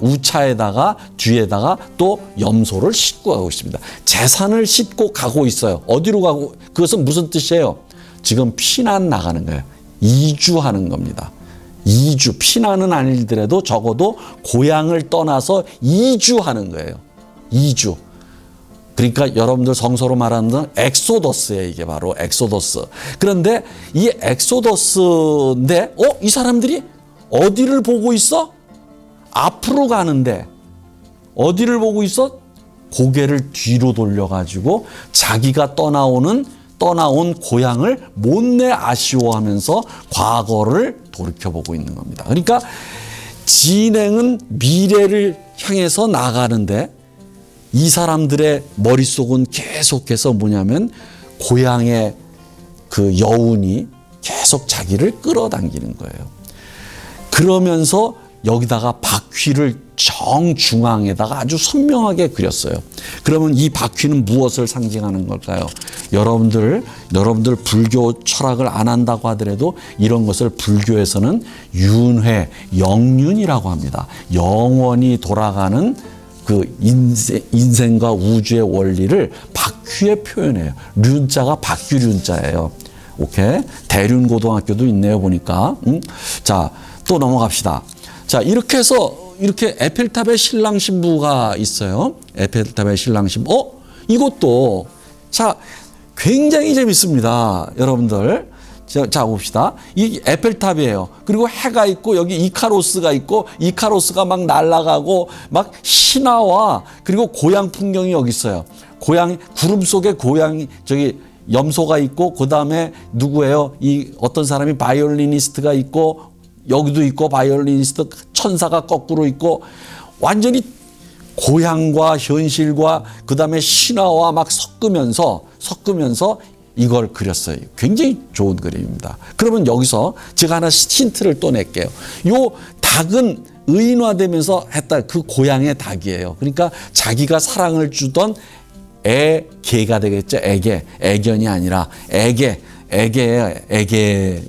우차에다가 뒤에다가 또 염소를 싣고 가고 있습니다. 재산을 싣고 가고 있어요. 어디로 가고? 그것은 무슨 뜻이에요? 지금 피난 나가는 거예요. 이주하는 겁니다. 이주, 피난은 아니더라도 적어도 고향을 떠나서 이주하는 거예요. 이주. 그러니까 여러분들 성서로 말하는 건 엑소더스예요. 이게 바로 엑소더스. 그런데 이 엑소더스인데 이 사람들이 어디를 보고 있어? 앞으로 가는데 어디를 보고 있어? 고개를 뒤로 돌려가지고 자기가 떠나오는 떠나온 고향을 못내 아쉬워하면서 과거를 돌이켜보고 있는 겁니다. 그러니까 진행은 미래를 향해서 나가는데 이 사람들의 머릿속은 계속해서 뭐냐면 고향의 그 여운이 계속 자기를 끌어당기는 거예요. 그러면서 여기다가 바퀴를 정중앙에다가 아주 선명하게 그렸어요. 그러면 이 바퀴는 무엇을 상징하는 걸까요? 여러분들 불교 철학을 안 한다고 하더라도 이런 것을 불교에서는 윤회, 영륜이라고 합니다. 영원히 돌아가는 그 인생과 우주의 원리를 바퀴에 표현해요. 륜자가 바퀴륜자예요. 오케이? 대륜고등학교도 있네요, 보니까. 자, 또 넘어갑시다. 자, 이렇게 해서 이렇게 에펠탑에 신랑 신부가 있어요. 에펠탑에 신랑 신부. 이것도 자, 굉장히 재밌습니다. 여러분들. 자, 봅시다. 이 에펠탑이에요. 그리고 해가 있고 여기 이카로스가 있고 이카로스가 막 날아가고 막 신화와 그리고 고향 풍경이 여기 있어요. 고향 구름 속에 고향 저기 염소가 있고 그다음에 누구예요? 이 어떤 사람이 바이올리니스트가 있고 여기도 있고 바이올리니스트 천사가 거꾸로 있고 완전히 고향과 현실과 그다음에 신화와 막 섞으면서 이걸 그렸어요. 굉장히 좋은 그림입니다. 그러면 여기서 제가 하나 힌트를 또 낼게요. 요 닭은 의인화되면서 했다. 그 고향의 닭이에요. 그러니까 자기가 사랑을 주던 애개가 되겠죠. 애견이 아니라 애개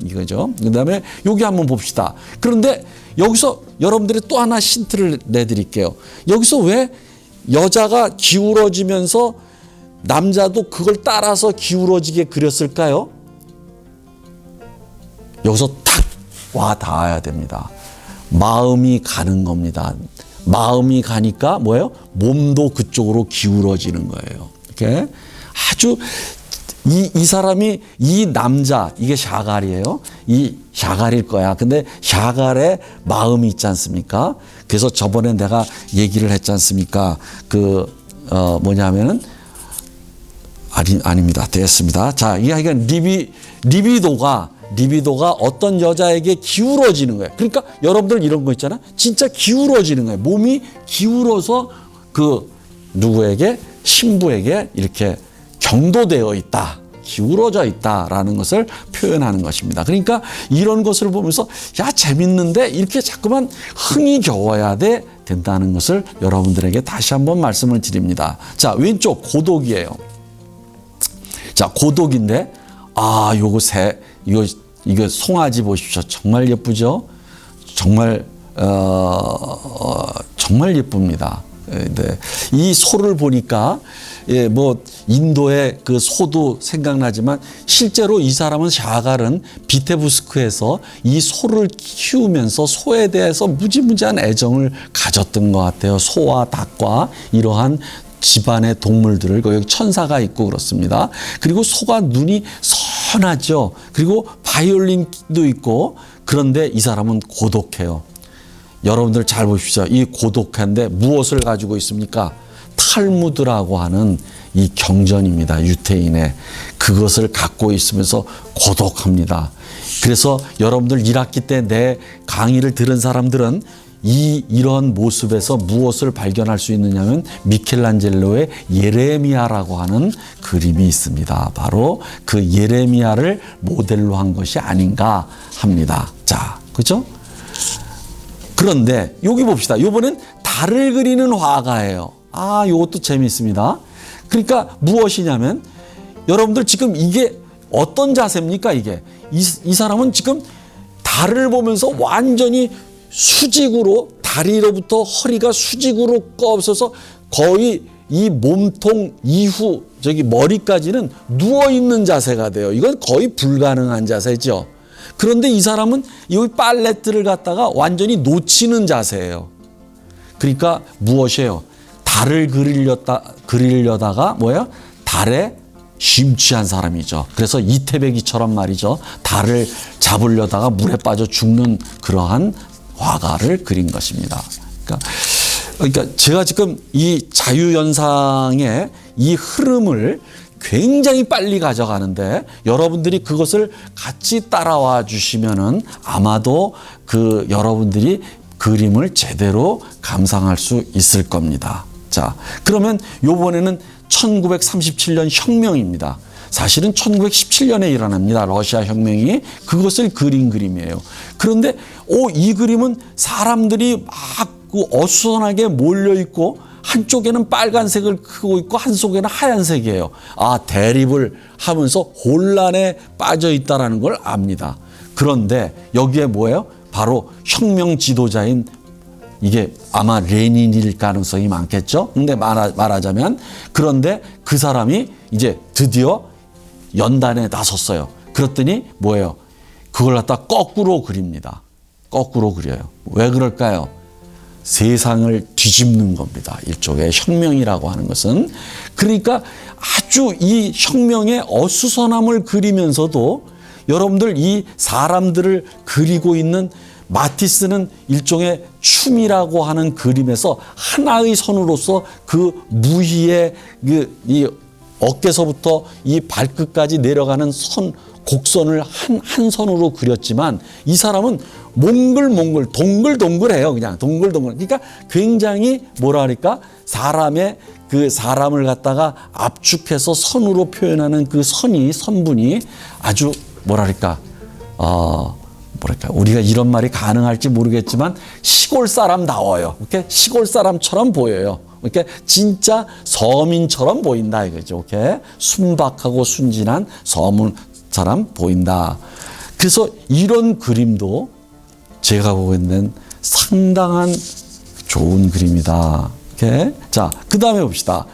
이거죠. 그다음에 여기 한번 봅시다. 그런데 여기서 여러분들이 또 하나 힌트를 내드릴게요. 여기서 왜 여자가 기울어지면서 남자도 그걸 따라서 기울어지게 그렸을까요? 여기서 탁 와 닿아야 됩니다. 마음이 가는 겁니다. 마음이 가니까 뭐예요? 몸도 그쪽으로 기울어지는 거예요. 이렇게 아주 이 사람이 이 남자 이게 샤갈이에요. 이 샤갈일 거야. 근데 샤갈의 마음이 있지 않습니까? 그래서 저번에 내가 얘기를 했지 않습니까? 뭐냐면은 아닙니다. 됐습니다. 자, 이게 리비도가 어떤 여자에게 기울어지는 거예요. 그러니까 여러분들 이런 거 있잖아. 진짜 기울어지는 거예요. 몸이 기울어서 그 누구에게 신부에게 이렇게 경도되어 있다. 기울어져 있다라는 것을 표현하는 것입니다. 그러니까 이런 것을 보면서 야 재밌는데 이렇게 자꾸만 흥이 겨워야 된다는 것을 여러분들에게 다시 한번 말씀을 드립니다. 자, 왼쪽 고독이에요. 자, 고독인데 이거 송아지 보십시오. 정말 예쁘죠? 정말 정말 예쁩니다. 네. 이 소를 보니까 뭐 인도의 그 소도 생각나지만 실제로 이 사람은 샤갈은 비테부스크에서 이 소를 키우면서 소에 대해서 무지무지한 애정을 가졌던 것 같아요. 소와 닭과 이러한 집안의 동물들을 여기 천사가 있고 그렇습니다. 그리고 소가 눈이 선하죠. 그리고 바이올린도 있고 그런데 이 사람은 고독해요. 여러분들 잘 보십시오. 이 고독한데 무엇을 가지고 있습니까? 탈무드라고 하는 이 경전입니다. 유태인의 그것을 갖고 있으면서 고독합니다. 그래서 여러분들 1학기 때 내 강의를 들은 사람들은 이런 모습에서 무엇을 발견할 수 있느냐면 미켈란젤로의 예레미야라고 하는 그림이 있습니다. 바로 그 예레미야를 모델로 한 것이 아닌가 합니다. 자, 그렇죠? 그런데 여기 봅시다. 이번엔 달을 그리는 화가예요. 이것도 재미있습니다. 그러니까 무엇이냐면 여러분들 지금 이게 어떤 자세입니까? 이게 이 사람은 지금 달을 보면서 완전히 수직으로 다리로부터 허리가 수직으로 꺾어서 거의 이 몸통 이후 머리까지는 누워있는 자세가 돼요. 이건 거의 불가능한 자세죠. 그런데 이 사람은 여기 팔레트를 갖다가 완전히 놓치는 자세예요. 그러니까 무엇이에요? 달을 그리려다가 뭐예요? 달에 심취한 사람이죠. 그래서 이태백이처럼 말이죠. 달을 잡으려다가 물에 빠져 죽는 그러한 화가를 그린 것입니다. 그러니까 제가 지금 이 자유연상의 이 흐름을 굉장히 빨리 가져가는데 여러분들이 그것을 같이 따라와 주시면은 아마도 그 여러분들이 그림을 제대로 감상할 수 있을 겁니다. 자, 그러면 요번에는 1937년 혁명입니다. 사실은 1917년에 일어납니다. 러시아 혁명이. 그것을 그린 그림이에요. 그런데 이 그림은 사람들이 막 어수선하게 몰려있고 한쪽에는 빨간색을 크고 있고 한쪽에는 하얀색이에요. 대립을 하면서 혼란에 빠져 있다는 걸 압니다. 그런데 여기에 뭐예요? 바로 혁명 지도자인 이게 아마 레닌일 가능성이 많겠죠. 근데 말하자면 그런데 그 사람이 이제 드디어 연단에 나섰어요. 그랬더니 뭐예요? 그걸 갖다 거꾸로 그립니다. 거꾸로 그려요. 왜 그럴까요? 세상을 뒤집는 겁니다. 일종의 혁명이라고 하는 것은. 그러니까 아주 이 혁명의 어수선함을 그리면서도 여러분들 이 사람들을 그리고 있는 마티스는 일종의 춤이라고 하는 그림에서 하나의 선으로서 그 무희의 이 어깨서부터 이 발끝까지 내려가는 곡선을 한 선으로 그렸지만 이 사람은 몽글몽글 동글동글해요. 그냥 동글동글. 그러니까 굉장히 뭐라 그럴까? 사람을 갖다가 압축해서 선으로 표현하는 그 선분이 아주 뭐라 그럴까? 우리가 이런 말이 가능할지 모르겠지만 시골 사람다워요. 이렇게 시골 사람처럼 보여요. 이렇게 진짜 서민처럼 보인다 이거죠. 이렇게 순박하고 순진한 서민처럼 보인다. 그래서 이런 그림도 제가 보고 있는 상당한 좋은 그림이다. 이렇게. 자, 그 다음에 봅시다.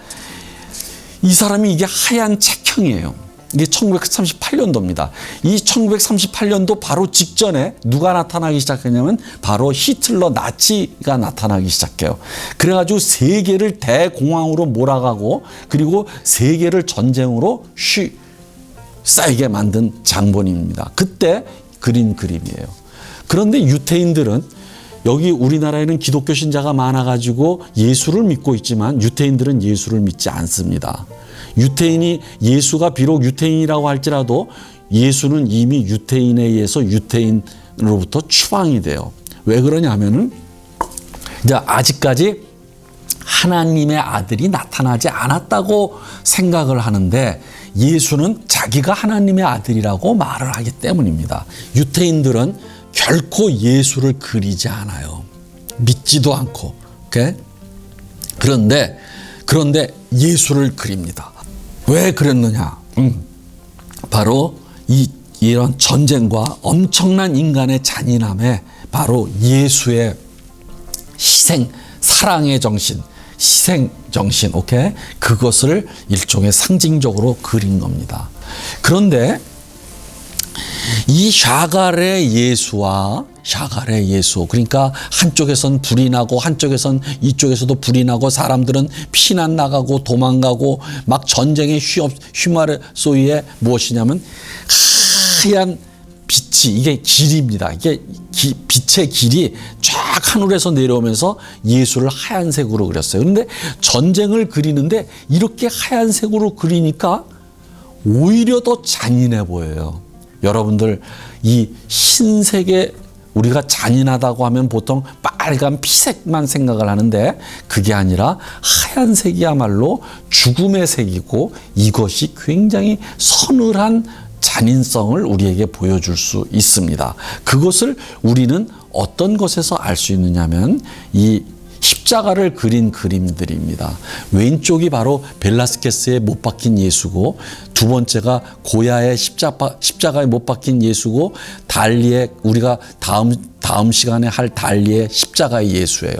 이 사람이 이게 하얀 책형이에요. 이게 1938년도입니다. 이 1938년도 바로 직전에 누가 나타나기 시작했냐면 바로 히틀러 나치가 나타나기 시작해요. 그래가지고 세계를 대공황으로 몰아가고 그리고 세계를 전쟁으로 쌓이게 만든 장본인입니다. 그때 그린 그림이에요. 그런데 유태인들은 여기 우리나라에는 기독교 신자가 많아가지고 예수를 믿고 있지만 유태인들은 예수를 믿지 않습니다. 유태인이 예수가 비록 유태인이라고 할지라도 예수는 이미 유태인에 의해서 유태인으로부터 추방이 돼요. 왜 그러냐면은 이제 아직까지 하나님의 아들이 나타나지 않았다고 생각을 하는데 오예수는 자기가 하나님의 아들이라고 말을 하기 때문입니다. 유태인들은 결코 예수를 그리지 않아요. 믿지도 않고. 오케이? 그런데 예수를 그립니다. 왜 그랬느냐? 바로 이런 전쟁과 엄청난 인간의 잔인함에 바로 예수의 희생, 사랑의 정신, 희생 정신, 오케이? 그것을 일종의 상징적으로 그린 겁니다. 그런데 이 샤갈의 예수, 그러니까 한쪽에선 불이 나고 한쪽에선 이쪽에서도 불이 나고 사람들은 피난 나가고 도망가고 막 전쟁의 휘말소이에 무엇이냐면 하얀 빛이 이게 길입니다. 이게 빛의 길이 쫙 하늘에서 내려오면서 예수를 하얀색으로 그렸어요. 그런데 전쟁을 그리는데 이렇게 하얀색으로 그리니까 오히려 더 잔인해 보여요. 여러분들 이 흰색의 우리가 잔인하다고 하면 보통 빨간 피색만 생각을 하는데 그게 아니라 하얀색이야말로 죽음의 색이고 이것이 굉장히 서늘한 잔인성을 우리에게 보여줄 수 있습니다. 그것을 우리는 어떤 것에서 알 수 있느냐면 이 십자가를 그린 그림들입니다. 왼쪽이 바로 벨라스케스의 못 박힌 예수고 두 번째가 고야의 십자가에 못 박힌 예수고 달리의 우리가 다음 시간에 할 달리의 십자가의 예수예요.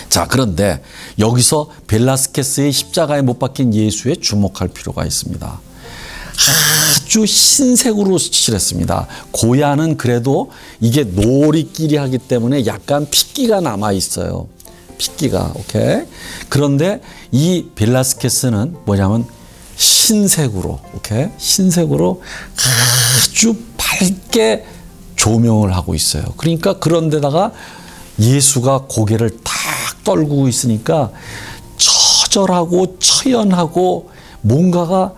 자, 그런데 여기서 벨라스케스의 십자가에 못 박힌 예수에 주목할 필요가 있습니다. 아주 흰색으로 칠했습니다. 고야는 그래도 이게 노리끼리 하기 때문에 약간 핏기가 남아 있어요. 핏기가. 오케이. 그런데 이 벨라스케스는 뭐냐면 흰색으로, 오케이. 흰색으로 아주 밝게 조명을 하고 있어요. 그러니까 그런데다가 예수가 고개를 탁 떨구고 있으니까 처절하고 처연하고 뭔가가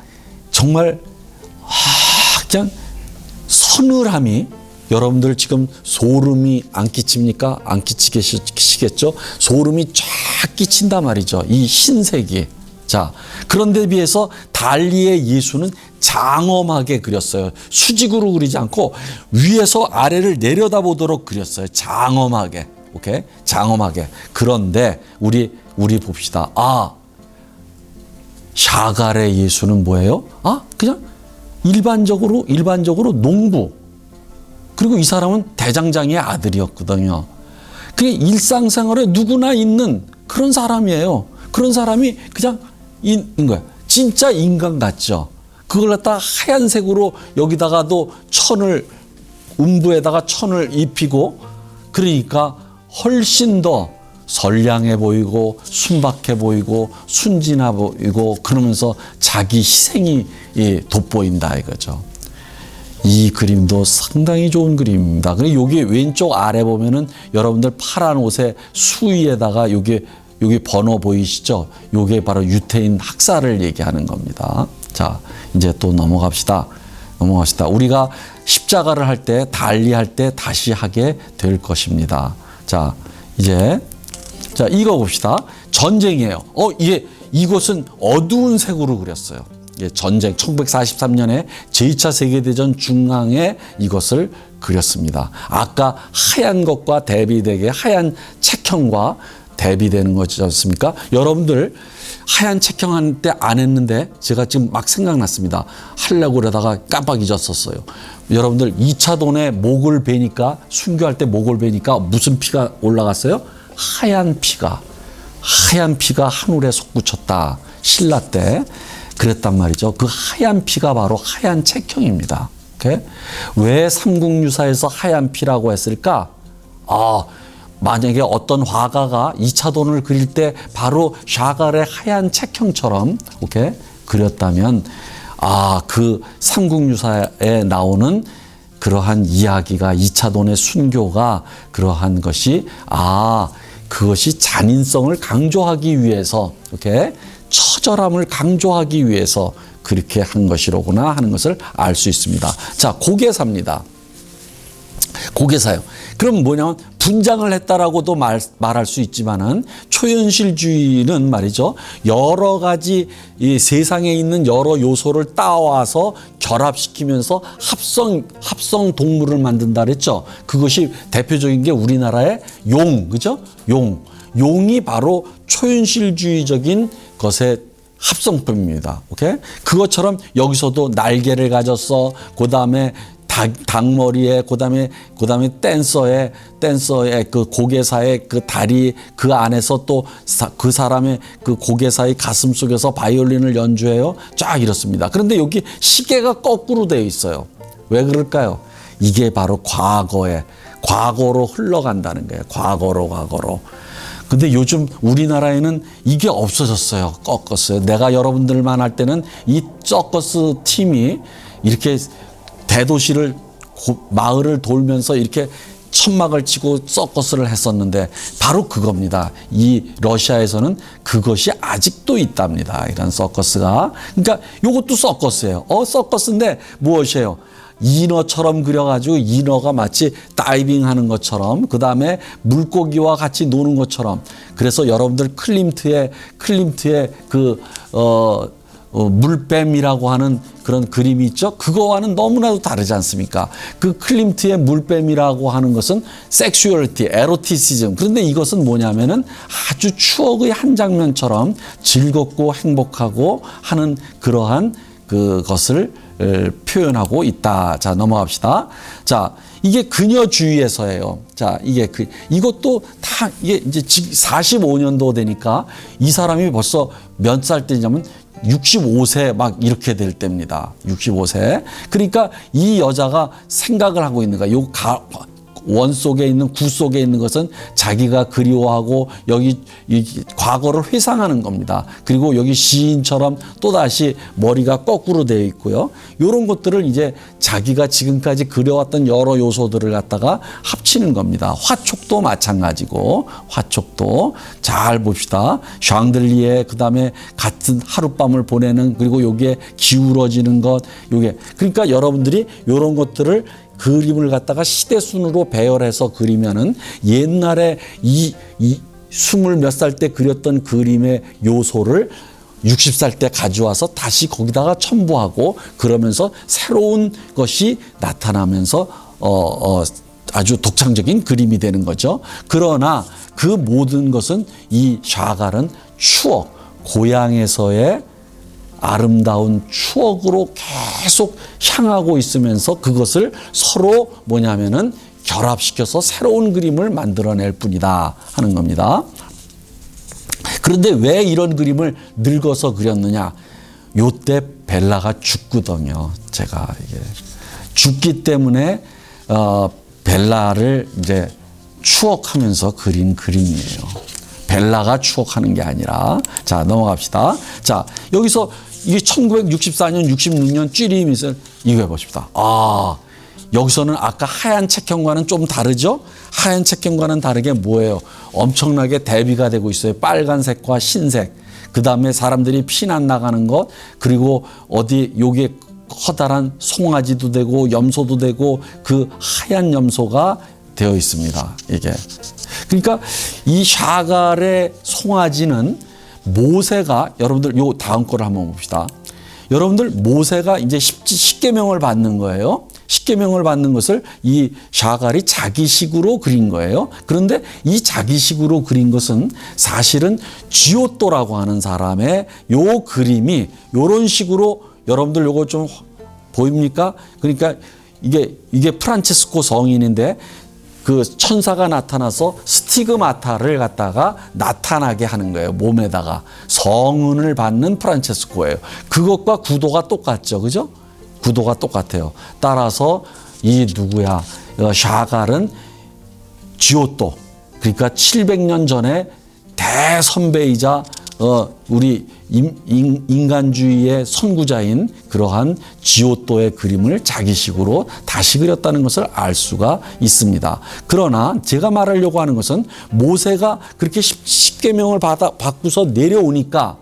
정말 그냥 서늘함이 여러분들 지금 소름이 안 끼칩니까? 안 끼치겠죠? 소름이 쫙 끼친단 말이죠. 이 흰색이. 자, 그런데 비해서 달리의 예수는 장엄하게 그렸어요. 수직으로 그리지 않고 위에서 아래를 내려다보도록 그렸어요. 장엄하게. 오케이? 장엄하게. 그런데 우리 봅시다. 샤갈의 예수는 뭐예요? 그냥 일반적으로 농부. 그리고 이 사람은 대장장이의 아들이었거든요. 그게 일상생활에 누구나 있는 그런 사람이에요. 그런 사람이 그냥 있는 거예요. 진짜 인간 같죠. 그걸 갖다 하얀색으로 여기다가도 음부에다가 천을 입히고, 그러니까 훨씬 더 선량해 보이고 순박해 보이고 순진해 보이고, 그러면서 자기 희생이 돋보인다 이거죠. 이 그림도 상당히 좋은 그림입니다. 그리고 여기 왼쪽 아래 보면은 여러분들 파란 옷에 수위에다가 여기 번호 보이시죠? 요게 바로 유태인 학살을 얘기하는 겁니다. 자, 이제 또 넘어갑시다. 우리가 십자가를 할 때, 달리할 때 다시 하게 될 것입니다. 자, 이제 이거 봅시다. 전쟁이에요. 이것은 어두운 색으로 그렸어요. 전쟁 1943년에 제2차 세계대전 중앙에 이것을 그렸습니다. 아까 하얀 것과 대비되게 하얀 책형과 대비되는 거지 않습니까? 여러분들 하얀 책형할 때 안 했는데 제가 지금 막 생각났습니다. 하려고 그러다가 깜빡 잊었었어요. 여러분들 2차 돈에 목을 베니까, 순교할 때 목을 베니까 무슨 피가 올라갔어요? 하얀 피가 하늘에 솟구쳤다. 신라 때 그랬단 말이죠. 그 하얀 피가 바로 하얀 책형입니다. 오케이? 왜 삼국유사에서 하얀 피라고 했을까? 만약에 어떤 화가가 2차 돈을 그릴 때 바로 샤갈의 하얀 책형처럼 오케이? 그렸다면 그 삼국유사에 나오는 그러한 이야기가 2차 돈의 순교가 그러한 것이 그것이 잔인성을 강조하기 위해서 오케이? 처절함을 강조하기 위해서 그렇게 한 것이로구나 하는 것을 알 수 있습니다. 자, 고개사입니다. 고개사요. 그럼 뭐냐면 분장을 했다라고도 말할 수 있지만은 초현실주의는 말이죠. 여러 가지 이 세상에 있는 여러 요소를 따와서 결합시키면서 합성 동물을 만든다 그랬죠. 그것이 대표적인 게 우리나라의 그죠? 용이 바로 초현실주의적인 것의 합성품입니다. 오케이? 그것처럼 여기서도 날개를 가졌어. 그다음에 닭머리에, 그다음에 댄서의 그 고개사의 그 다리, 그 안에서 또 그 사람의 그 고개사의 가슴 속에서 바이올린을 연주해요. 쫙 이렇습니다. 그런데 여기 시계가 거꾸로 되어 있어요. 왜 그럴까요? 이게 바로 과거로 흘러간다는 거예요. 과거로. 근데 요즘 우리나라에는 이게 없어졌어요. 꺾었어요. 내가 여러분들만 할 때는 이 서커스 팀이 이렇게 대도시를 마을을 돌면서 이렇게 천막을 치고 서커스를 했었는데 바로 그겁니다. 이 러시아에서는 그것이 아직도 있답니다. 이런 서커스가. 그러니까 이것도 서커스예요. 서커스인데 무엇이에요? 인어처럼 그려가지고 인어가 마치 다이빙하는 것처럼, 그 다음에 물고기와 같이 노는 것처럼. 그래서 여러분들 클림트의 물뱀이라고 하는 그런 그림이 있죠. 그거와는 너무나도 다르지 않습니까? 그 클림트의 물뱀이라고 하는 것은 섹슈얼리티, 에로티시즘. 그런데 이것은 뭐냐면은 아주 추억의 한 장면처럼 즐겁고 행복하고 하는 그러한 그것을 표현하고 있다. 자, 넘어갑시다. 자, 이게 그녀주의에서예요. 자, 이것도 다 이게 이제 45년도 되니까 이 사람이 벌써 몇 살 때냐면 65세 막 이렇게 될 때입니다. 65세. 그러니까 이 여자가 생각을 하고 있는 거야. 원 속에 있는 구 속에 있는 것은 자기가 그리워하고 여기 이 과거를 회상하는 겁니다. 그리고 여기 시인처럼 또다시 머리가 거꾸로 되어 있고요. 이런 것들을 이제 자기가 지금까지 그려왔던 여러 요소들을 갖다가 합치는 겁니다. 화촉도 마찬가지고, 화촉도 잘 봅시다. 샹들리에 그다음에 같은 하룻밤을 보내는, 그리고 여기에 기울어지는 것, 요게 그러니까 여러분들이 이런 것들을 그림을 갖다가 시대순으로 배열해서 그리면은 옛날에 이 20몇 살 때 그렸던 그림의 요소를 60살 때 가져와서 다시 거기다가 첨부하고 그러면서 새로운 것이 나타나면서 아주 독창적인 그림이 되는 거죠. 그러나 그 모든 것은 이 샤갈은 추억, 고향에서의 아름다운 추억으로 계속 향하고 있으면서 그것을 서로 뭐냐면은 결합시켜서 새로운 그림을 만들어낼 뿐이다 하는 겁니다. 그런데 왜 이런 그림을 늙어서 그렸느냐? 요때 벨라가 죽거든요. 제가 이게 죽기 때문에 벨라를 이제 추억하면서 그린 그림이에요. 벨라가 추억하는 게 아니라. 자, 넘어갑시다. 자, 여기서 이게 1964년, 66년 쥐리밋을 이거 해보십시다. 여기서는 아까 하얀 책형과는 좀 다르죠? 하얀 책형과는 다르게 뭐예요? 엄청나게 대비가 되고 있어요. 빨간색과 흰색. 그 다음에 사람들이 피난 나가는 것, 그리고 어디 요게 커다란 송아지도 되고 염소도 되고 그 하얀 염소가 되어 있습니다. 이게. 그러니까 이 샤갈의 송아지는 모세가, 여러분들 요 다음 거를 한번 봅시다. 여러분들 모세가 이제 십계명을 받는 거예요. 십계명을 받는 것을 이 샤갈이 자기식으로 그린 거예요. 그런데 이 자기식으로 그린 것은 사실은 지오토라고 하는 사람의 요 그림이 요런 식으로, 여러분들 요거 좀 보입니까? 그러니까 이게 프란체스코 성인인데 그 천사가 나타나서 스티그마타를 갖다가 나타나게 하는 거예요. 몸에다가 성은을 받는 프란체스코예요. 그것과 구도가 똑같죠, 그죠? 구도가 똑같아요. 따라서 이 누구야? 샤갈은 지오토, 그러니까 700년 전에 대선배이자 우리 인간주의의 선구자인 그러한 지오토의 그림을 자기식으로 다시 그렸다는 것을 알 수가 있습니다. 그러나 제가 말하려고 하는 것은 모세가 그렇게 십계명을 받고서 내려오니까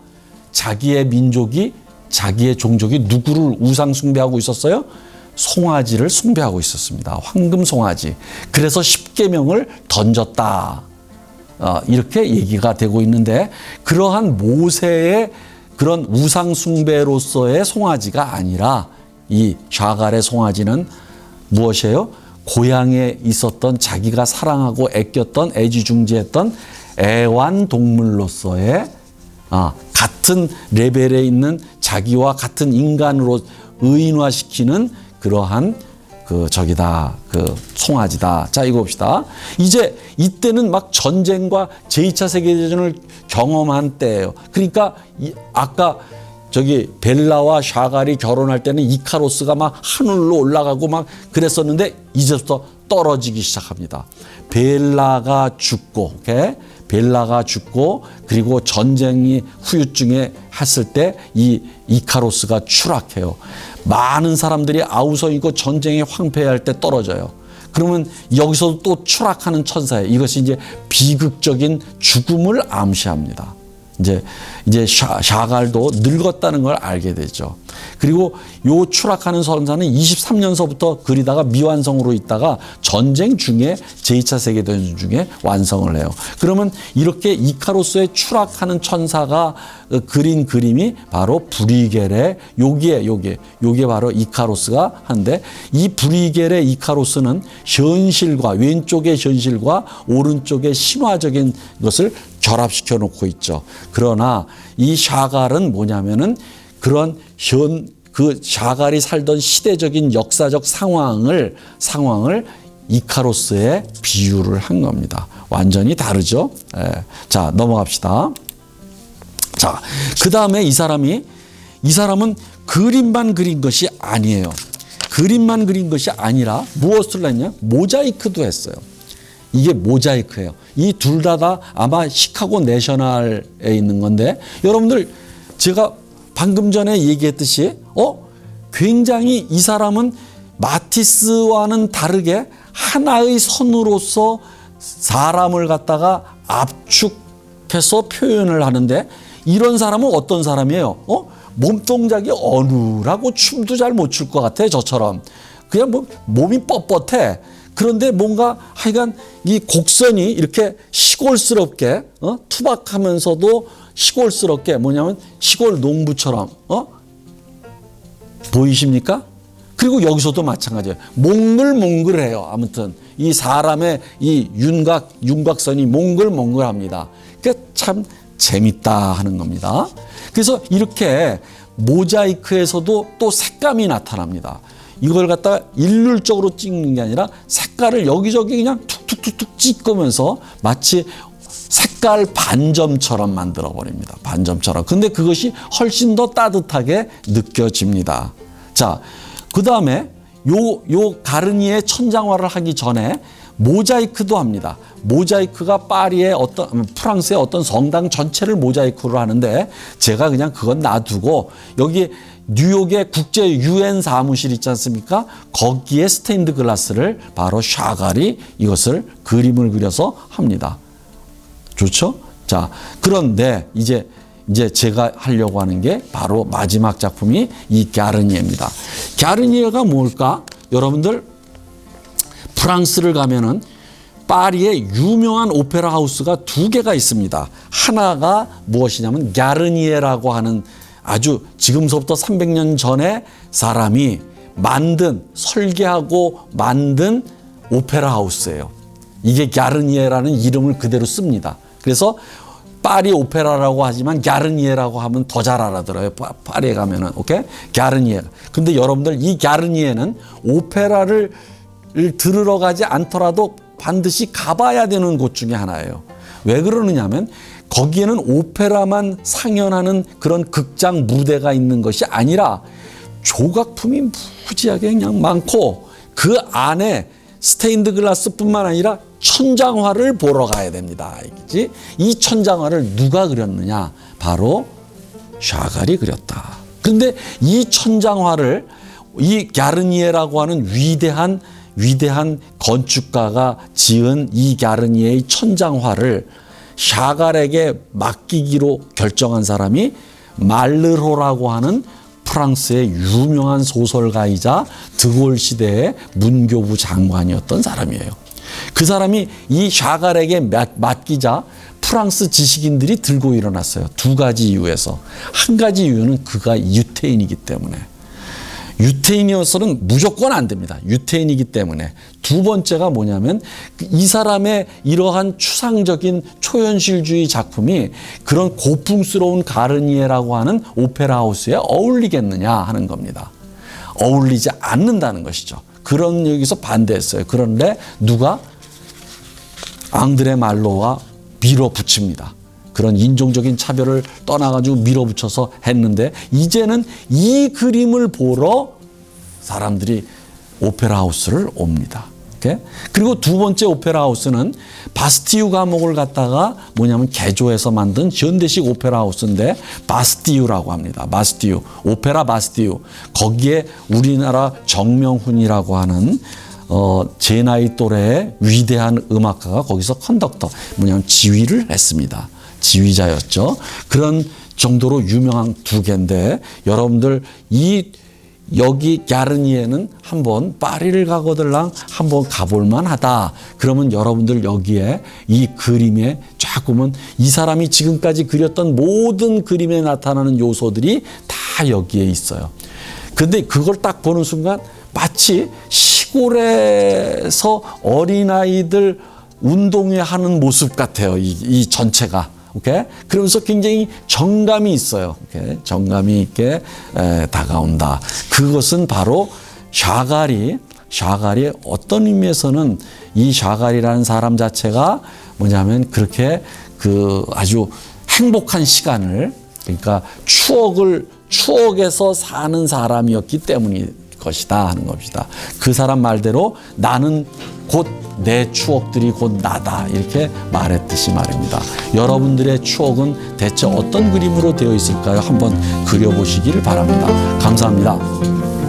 자기의 민족이, 자기의 종족이 누구를 우상 숭배하고 있었어요? 송아지를 숭배하고 있었습니다. 황금 송아지. 그래서 십계명을 던졌다. 이렇게 얘기가 되고 있는데, 그러한 모세의 그런 우상 숭배로서의 송아지가 아니라 이 샤갈의 송아지는 무엇이에요? 고향에 있었던, 자기가 사랑하고 아꼈던, 애지중지했던 애완동물로서의 같은 레벨에 있는 자기와 같은 인간으로 의인화시키는 그러한 그 송아지다. 자, 이거 봅시다. 이제 이때는 막 전쟁과 제2차 세계대전을 경험한 때예요. 그러니까 아까 벨라와 샤갈이 결혼할 때는 이카로스가 막 하늘로 올라가고 막 그랬었는데 이제부터 떨어지기 시작합니다. 벨라가 죽고, 벨라가 죽고, 그리고 전쟁이 후유증에 했을 때 이 이카로스가 추락해요. 많은 사람들이 아우성이고 전쟁에 황폐할 때 떨어져요. 그러면 여기서도 또 추락하는 천사예요. 이것이 이제 비극적인 죽음을 암시합니다. 이제 샤갈도 늙었다는 걸 알게 되죠. 그리고 요 추락하는 천사는 23년서부터 그리다가 미완성으로 있다가 전쟁 중에 제2차 세계대전 중에 완성을 해요. 그러면 이렇게 이카로스의 추락하는 천사가 그린 그림이 바로 브리겔의 요게 바로 이카로스가 한데, 이 브리겔의 이카로스는 현실과, 왼쪽의 현실과 오른쪽의 신화적인 것을 결합시켜 놓고 있죠. 그러나 이 샤갈은 뭐냐면은 그런 그 샤갈이 살던 시대적인 역사적 상황을 이카로스에 비유를 한 겁니다. 완전히 다르죠. 자, 넘어갑시다. 자, 그 다음에 이 사람은 그림만 그린 것이 아니에요. 그림만 그린 것이 아니라 무엇을 했냐? 모자이크도 했어요. 이게 모자이크예요. 이 둘 다 아마 시카고 내셔널에 있는 건데, 여러분들 제가 방금 전에 얘기했듯이 굉장히 이 사람은 마티스와는 다르게 하나의 선으로서 사람을 갖다가 압축해서 표현을 하는데, 이런 사람은 어떤 사람이에요? 몸동작이 어눌하고 춤도 잘 못 출 것 같아. 저처럼 그냥 뭐 몸이 뻣뻣해. 그런데 뭔가 하여간 이 곡선이 이렇게 시골스럽게 투박하면서도 시골스럽게, 뭐냐면 시골 농부처럼 보이십니까? 그리고 여기서도 마찬가지예요. 몽글몽글해요. 아무튼 이 사람의 이 윤곽선이 몽글몽글합니다. 그러니까 참 재밌다 하는 겁니다. 그래서 이렇게 모자이크에서도 또 색감이 나타납니다. 이걸 갖다가 일률적으로 찍는 게 아니라 색깔을 여기저기 그냥 툭툭툭툭 찍으면서 마치 색깔 반점처럼 만들어 버립니다. 반점처럼. 근데 그것이 훨씬 더 따뜻하게 느껴집니다. 자, 그 다음에 요 가르니에 천장화를 하기 전에 모자이크도 합니다. 모자이크가 파리의 프랑스의 어떤 성당 전체를 모자이크로 하는데, 제가 그냥 그건 놔두고 여기 뉴욕의 국제 UN 사무실 있지 않습니까? 거기에 스테인드 글라스를 바로 샤갈이 이것을 그림을 그려서 합니다. 좋죠? 자, 그런데 이제 제가 하려고 하는 게 바로 마지막 작품이 이 갸르니에입니다. 갸르니에가 뭘까? 여러분들 프랑스를 가면은 파리에 유명한 오페라 하우스가 두 개가 있습니다. 하나가 무엇이냐면 갸르니에라고 하는 아주 지금서부터 300년 전에 사람이 설계하고 만든 오페라 하우스예요. 이게 갸르니에라는 이름을 그대로 씁니다. 그래서 파리 오페라라고 하지만 갸르니에라고 하면 더 잘 알아들어요. 파리에 가면은. 오케이? 갸르니에. 근데 여러분들 이 갸르니에는 오페라를 들으러 가지 않더라도 반드시 가봐야 되는 곳 중에 하나예요. 왜 그러느냐면 거기에는 오페라만 상연하는 그런 극장 무대가 있는 것이 아니라 조각품이 무지하게 그냥 많고, 그 안에 스테인드 글라스뿐만 아니라 천장화를 보러 가야 됩니다. 알겠지? 이 천장화를 누가 그렸느냐? 바로 샤갈이 그렸다. 그런데 이 천장화를 이 갸르니에라고 하는 위대한 건축가가 지은 이 갸르니에의 천장화를 샤갈에게 맡기기로 결정한 사람이 말르호라고 하는 프랑스의 유명한 소설가이자 드골 시대의 문교부 장관이었던 사람이에요. 그 사람이 이 샤갈에게 맡기자 프랑스 지식인들이 들고 일어났어요. 두 가지 이유에서. 한 가지 이유는 그가 유태인이기 때문에. 유태인이어서는 무조건 안 됩니다. 유태인이기 때문에. 두 번째가 뭐냐면 이 사람의 이러한 추상적인 초현실주의 작품이 그런 고풍스러운 가르니에라고 하는 오페라 하우스에 어울리겠느냐 하는 겁니다. 어울리지 않는다는 것이죠. 그런 여기서 반대했어요. 그런데 누가? 앙드레 말로와 밀어붙입니다. 그런 인종적인 차별을 떠나가지고 밀어붙여서 했는데, 이제는 이 그림을 보러 사람들이 오페라 하우스를 옵니다. 오케이? 그리고 두 번째 오페라 하우스는 바스티유 감옥을 갖다가 뭐냐면 개조해서 만든 현대식 오페라 하우스인데, 바스티유라고 합니다. 바스티유, 오페라 바스티유. 거기에 우리나라 정명훈이라고 하는 제 나이 또래의 위대한 음악가가 거기서 컨덕터, 뭐냐면 지휘를 했습니다. 지휘자였죠. 그런 정도로 유명한 두 개인데, 여러분들 여기 갸르니에는 한번 파리를 가거들랑 한번 가볼만 하다. 그러면 여러분들 여기에 이 그림에 쫙 보면 이 사람이 지금까지 그렸던 모든 그림에 나타나는 요소들이 다 여기에 있어요. 근데 그걸 딱 보는 순간 마치 시골에서 어린아이들 운동회 하는 모습 같아요. 이 전체가. 오케이? 그러면서 굉장히 정감이 있어요. 오케이? 정감이 있게 다가온다. 그것은 바로 샤갈이 어떤 의미에서는 이 샤갈이라는 사람 자체가 뭐냐면 그렇게 아주 행복한 시간을, 그러니까 추억에서 사는 사람이었기 때문이거든요. 것이다 하는 겁니다. 그 사람 말대로 나는 곧 내 추억들이 곧 나다 이렇게 말했듯이 말입니다. 여러분들의 추억은 대체 어떤 그림으로 되어 있을까요? 한번 그려보시기를 바랍니다. 감사합니다.